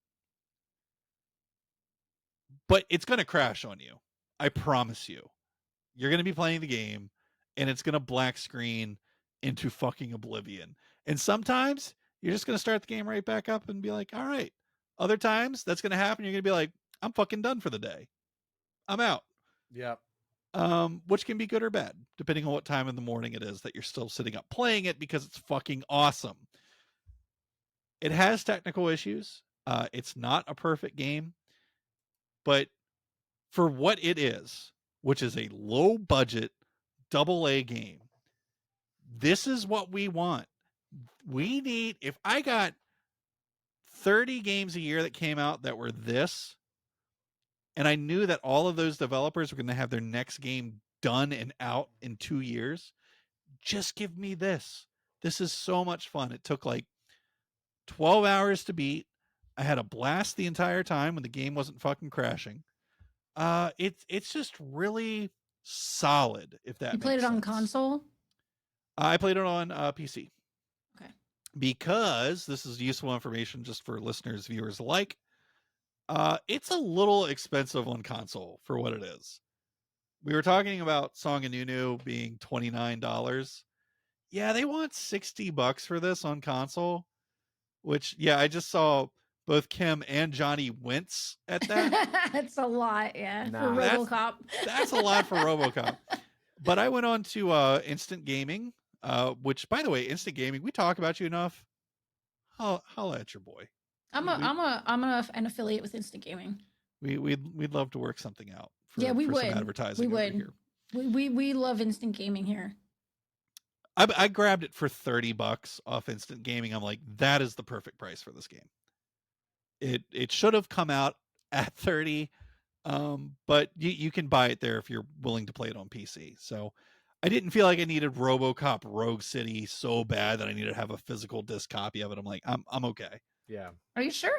But it's going to crash on you. I promise you. You're going to be playing the game, and it's going to black screen into fucking oblivion. And sometimes you're just going to start the game right back up and be like, all right, Other times that's going to happen. You're going to be like, I'm fucking done for the day. I'm out. Yep. Which can be good or bad, depending on what time in the morning it is that you're still sitting up playing it, because it's fucking awesome. It has technical issues. It's not a perfect game, but for what it is, which is a low budget AA game, this is what we want. We need, if I got 30 games a year that came out that were this, and I knew that all of those developers were going to have their next game done and out in 2 years, just give me this. This is so much fun. It took like 12 hours to beat. I had a blast the entire time when the game wasn't fucking crashing. It's just really solid, if that You makes played it on sense. console? I played it on PC. Okay. Because this is useful information just for listeners, viewers alike. It's a little expensive on console for what it is. We were talking about Song of Nunu being $29. Yeah, they want $60 for this on console, which, yeah, I just saw both Kim and Johnny wince at that. It's a lot, yeah, Nah. for RoboCop. That's a lot for RoboCop. But I went on to Instant Gaming, which, by the way, Instant Gaming, we talk about you enough. Holla at your boy. I'm an affiliate with Instant Gaming. We'd love to work something out for, Yeah, we for would. some advertising We over would. here. We love Instant Gaming here. I grabbed it for $30 off Instant Gaming. I'm like, that is the perfect price for this game. It should have come out at 30, but you can buy it there if you're willing to play it on PC. So I didn't feel like I needed RoboCop Rogue City so bad that I needed to have a physical disc copy of it. I'm like, I'm okay. Yeah. Are you sure?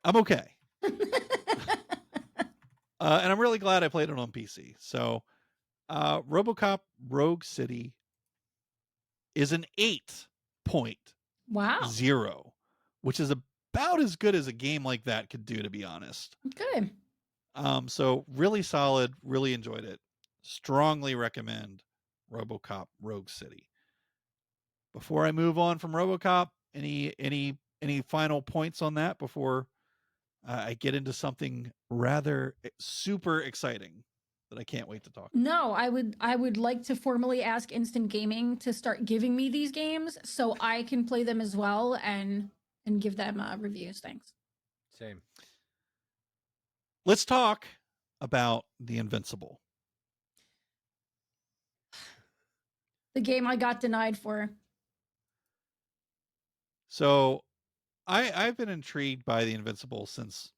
I'm okay. And I'm really glad I played it on PC. So RoboCop Rogue City is an 8.0, Wow. which is about as good as a game like that could do, to be honest. Good. So really solid, really enjoyed it. Strongly recommend RoboCop Rogue City. Before I move on from RoboCop, any final points on that before I get into something rather super exciting that I can't wait to talk about? No, I would like to formally ask Instant Gaming to start giving me these games so I can play them as well and give them reviews. Thanks. Same. Let's talk about the Invincible. The game I got denied for. So I've been intrigued by the Invincible since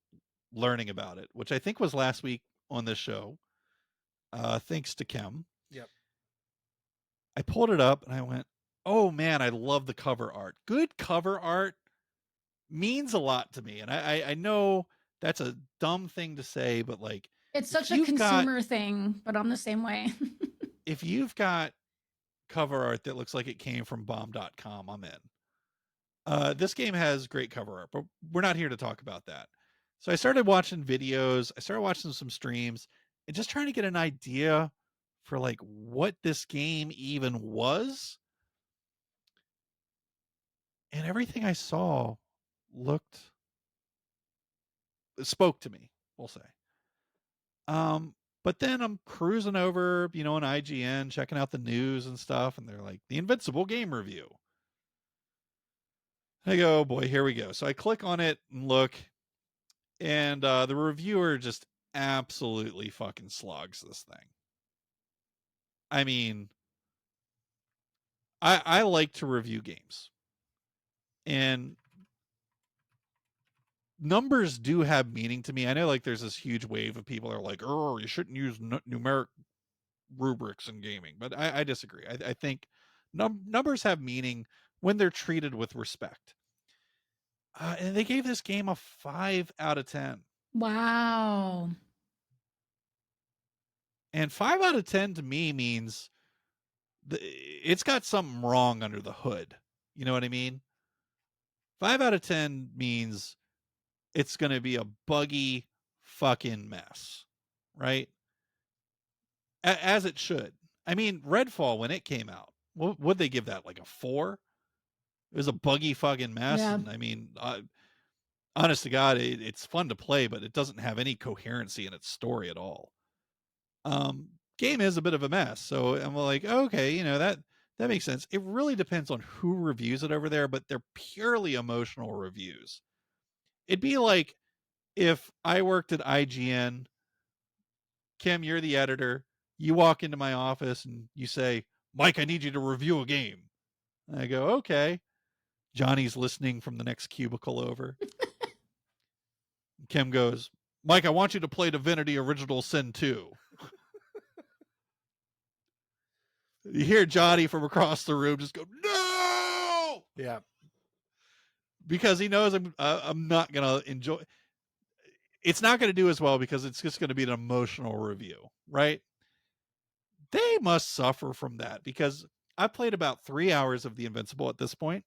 learning about it, which I think was last week on this show. Thanks to Kim. Yep. I pulled it up and I went, oh man, I love the cover art. Good cover art means a lot to me. And I know that's a dumb thing to say, but like, It's such a consumer thing, but I'm the same way. if you've got cover art that looks like it came from bomb.com, I'm in. This game has great cover art, but we're not here to talk about that. So I started watching videos. I started watching some streams and just trying to get an idea for like what this game even was. And everything I saw spoke to me, we'll say. But then I'm cruising over, on IGN, checking out the news and stuff, and they're like, the Invincible game review. I go, oh boy, here we go. So I click on it and look, and the reviewer just absolutely fucking slogs this thing. I mean, I like to review games, and numbers do have meaning to me. I know like there's this huge wave of people that are like, oh, you shouldn't use numeric rubrics in gaming, but I disagree. I think numbers have meaning when they're treated with respect. And they gave this game a 5 out of 10. Wow. And 5 out of 10 to me means it's got something wrong under the hood. You know what I mean? 5 out of 10 means it's going to be a buggy fucking mess, right? As it should. I mean, Redfall, when it came out, would they give that, like a 4? It was a buggy fucking mess. Yeah. And I mean, honest to God, it's fun to play, but it doesn't have any coherency in its story at all. Game is a bit of a mess, so I'm like, okay, that makes sense. It really depends on who reviews it over there, but they're purely emotional reviews. It'd be like if I worked at IGN. Kim, you're the editor. You walk into my office and you say, Mike, I need you to review a game. And I go, okay. Johnny's listening from the next cubicle over. Kim goes, Mike, I want you to play Divinity Original Sin 2. You hear Johnny from across the room just go, no! Yeah. Because he knows I'm not going to enjoy. It's not going to do as well because it's just going to be an emotional review, right? They must suffer from that because I played about 3 hours of the Invincible at this point,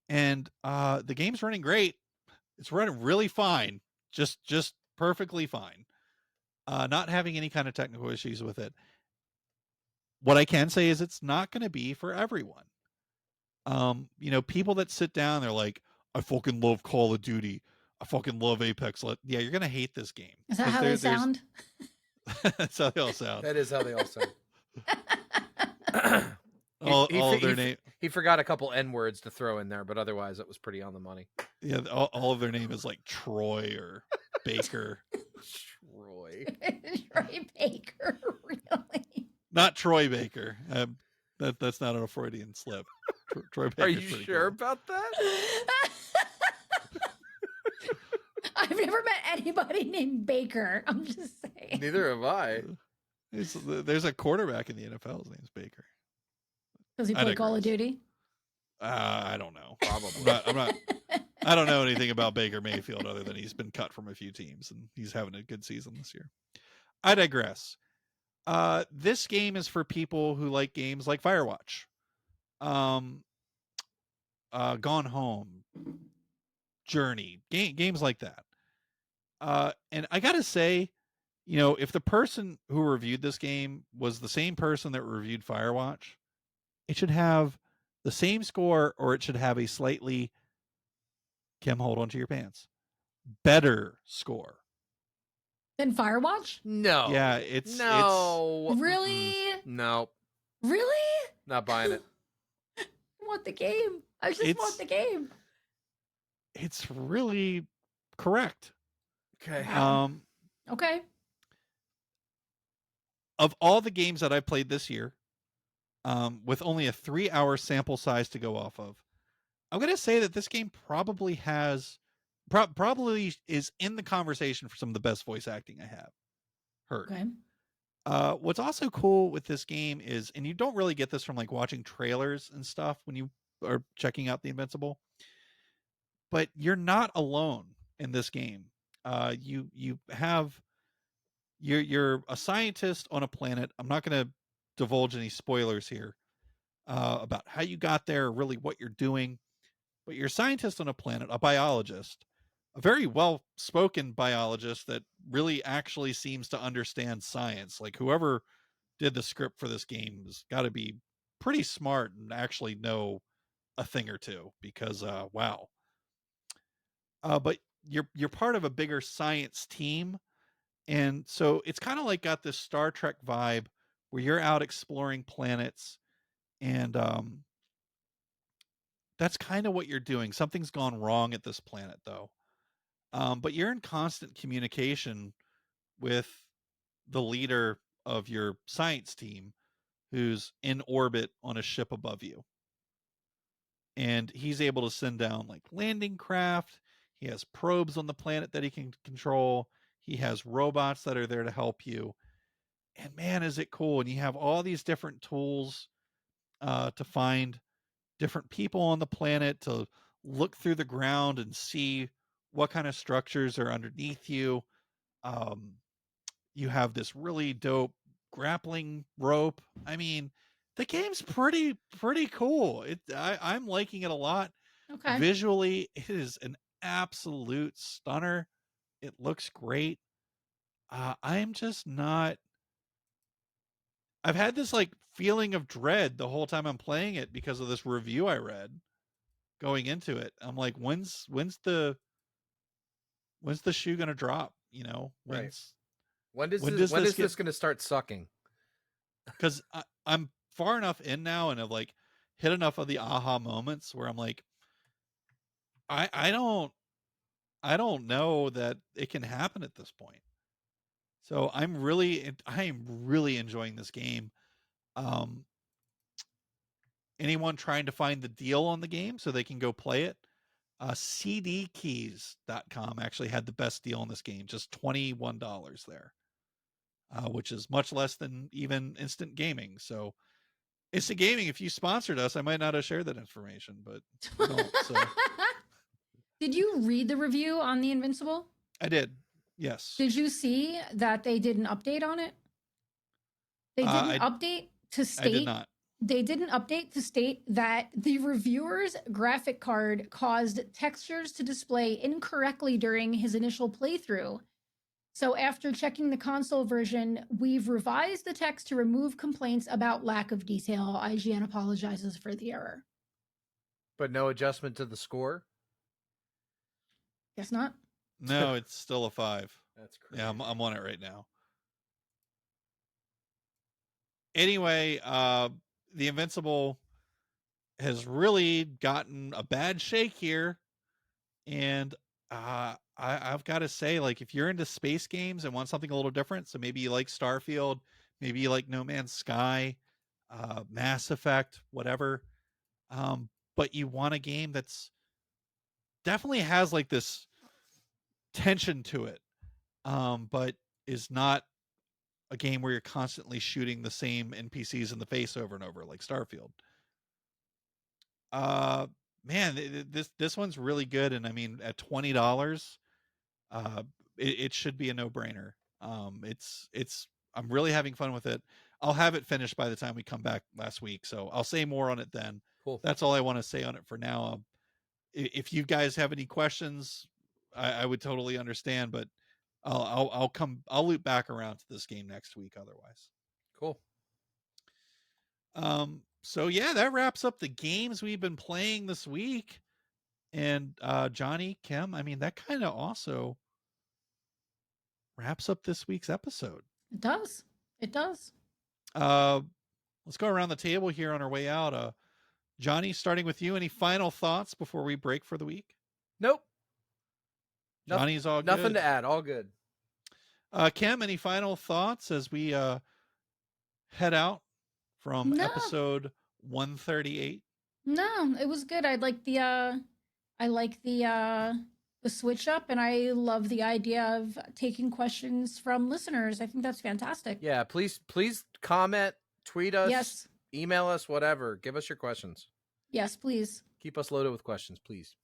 and the game's running great. It's running really fine, just perfectly fine. Not having any kind of technical issues with it. What I can say is it's not going to be for everyone. People that sit down, they're like, I fucking love Call of Duty. I fucking love Apex. Yeah, you're going to hate this game. Is that how they sound? That's how they all sound. That is how they all sound. all of their name. He forgot a couple N words to throw in there, but otherwise it was pretty on the money. Yeah, all of their name is like Troy or Baker. Troy. Troy Baker, really? Not Troy Baker. That's not a Freudian slip. Troy Baker. Are you sure about that? I've never met anybody named Baker. I'm just saying. Neither have I. There's a quarterback in the NFL. His name's Baker. Does he play Call of Duty? I don't know. Probably. I'm not. I don't know anything about Baker Mayfield other than he's been cut from a few teams and he's having a good season this year. I digress. This game is for people who like games like Firewatch, Gone Home, Journey, games like that. And I gotta say, if the person who reviewed this game was the same person that reviewed Firewatch, it should have the same score, or it should have a slightly, Kim, hold on to your pants, better score than Firewatch. No. Yeah, it's really no. Really Not buying it. I want the game. I just want the game. It's really correct. Okay. Okay. Of all the games that I've played this year, with only a 3-hour sample size to go off of, I'm going to say that this game probably is in the conversation for some of the best voice acting I have heard. Okay. What's also cool with this game is, and you don't really get this from like watching trailers and stuff when you are checking out the Invincible, but you're not alone in this game. You're a scientist on a planet. I'm not going to divulge any spoilers here about how you got there, or really what you're doing, but you're a scientist on a planet, a biologist, a very well-spoken biologist that really actually seems to understand science. Like whoever did the script for this game has got to be pretty smart and actually know a thing or two, because wow. But you're part of a bigger science team, and so it's kind of like got this Star Trek vibe where you're out exploring planets, and that's kind of what you're doing. Something's gone wrong at this planet, though. But you're in constant communication with the leader of your science team, who's in orbit on a ship above you. And he's able to send down like landing craft. He has probes on the planet that he can control. He has robots that are there to help you. And man, is it cool. And you have all these different tools to find different people on the planet, to look through the ground and see what kind of structures are underneath you. You have this really dope grappling rope. I mean, the game's pretty cool. I'm liking it a lot. Okay. Visually, it is an absolute stunner. It looks great. I'm just not. I've had this like feeling of dread the whole time I'm playing it because of this review I read. going into it. I'm like, when's the shoe gonna drop? You know, Right. when When does is get? this going to start sucking? Because I'm far enough in now and have like hit enough of the aha moments where I'm like, I don't know that it can happen at this point. So I am really enjoying this game. Um, anyone trying to find the deal on the game so they can go play it, cdkeys.com actually had the best deal on this game, just $21 there, which is much less than even Instant Gaming. So Instant Gaming, if you sponsored us, I might not have shared that information, but you don't. So Did you read the review on the Invincible? I did. Yes. Did you see that they did an update on it? They didn't update to state. I did not. They did an update to state that the reviewer's graphic card caused textures to display incorrectly during his initial playthrough. So after checking the console version, we've revised the text to remove complaints about lack of detail. IGN apologizes for the error. But no adjustment to the score? Guess not. No, it's still a 5. That's crazy. Yeah, I'm on it right now. Anyway, the Invincible has really gotten a bad shake here, and I've got to say, like, if you're into space games and want something a little different, so maybe you like Starfield, maybe you like No Man's Sky, Mass Effect, whatever, but you want a game that's definitely has like this tension to it, but is not a game where you're constantly shooting the same NPCs in the face over and over like Starfield. Man, this one's really good, and I mean at $20, it should be a no-brainer. It's I'm really having fun with it. I'll have it finished by the time we come back last week, so I'll say more on it then. Cool. That's all I want to say on it for now. If you guys have any questions, I would totally understand, but I'll loop back around to this game next week otherwise. Cool. So yeah, that wraps up the games we've been playing this week. And Johnny, Kim, I mean, that kind of also wraps up this week's episode. It does. It does. Let's go around the table here on our way out. Johnny, starting with you, any final thoughts before we break for the week? Nope. Johnny's all good. Nothing to add. All good. Kim, any final thoughts as we head out from episode 138? No, it was good. I like the switch up, and I love the idea of taking questions from listeners. I think that's fantastic. Yeah, please comment, tweet us, yes, email us, whatever. Give us your questions. Yes, please. Keep us loaded with questions, please.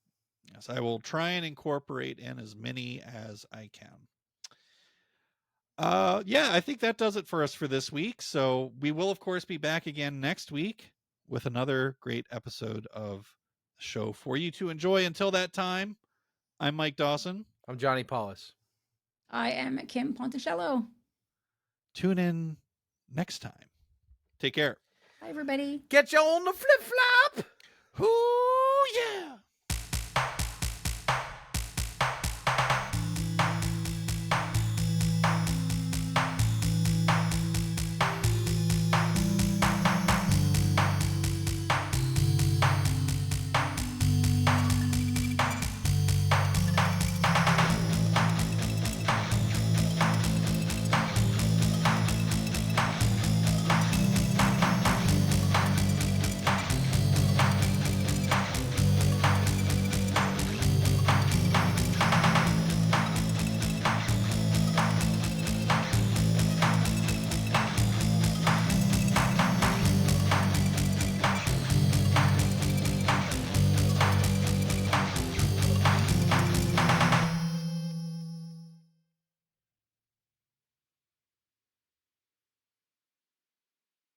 Yes, I will try and incorporate in as many as I can. Yeah, I think that does it for us for this week. So we will, of course, be back again next week with another great episode of the show for you to enjoy. Until that time, I'm Mike Dawson. I'm Johnny Paulus. I am Kim Ponticello. Tune in next time. Take care. Bye, everybody. Get you on the flip-flop. Ooh, yeah.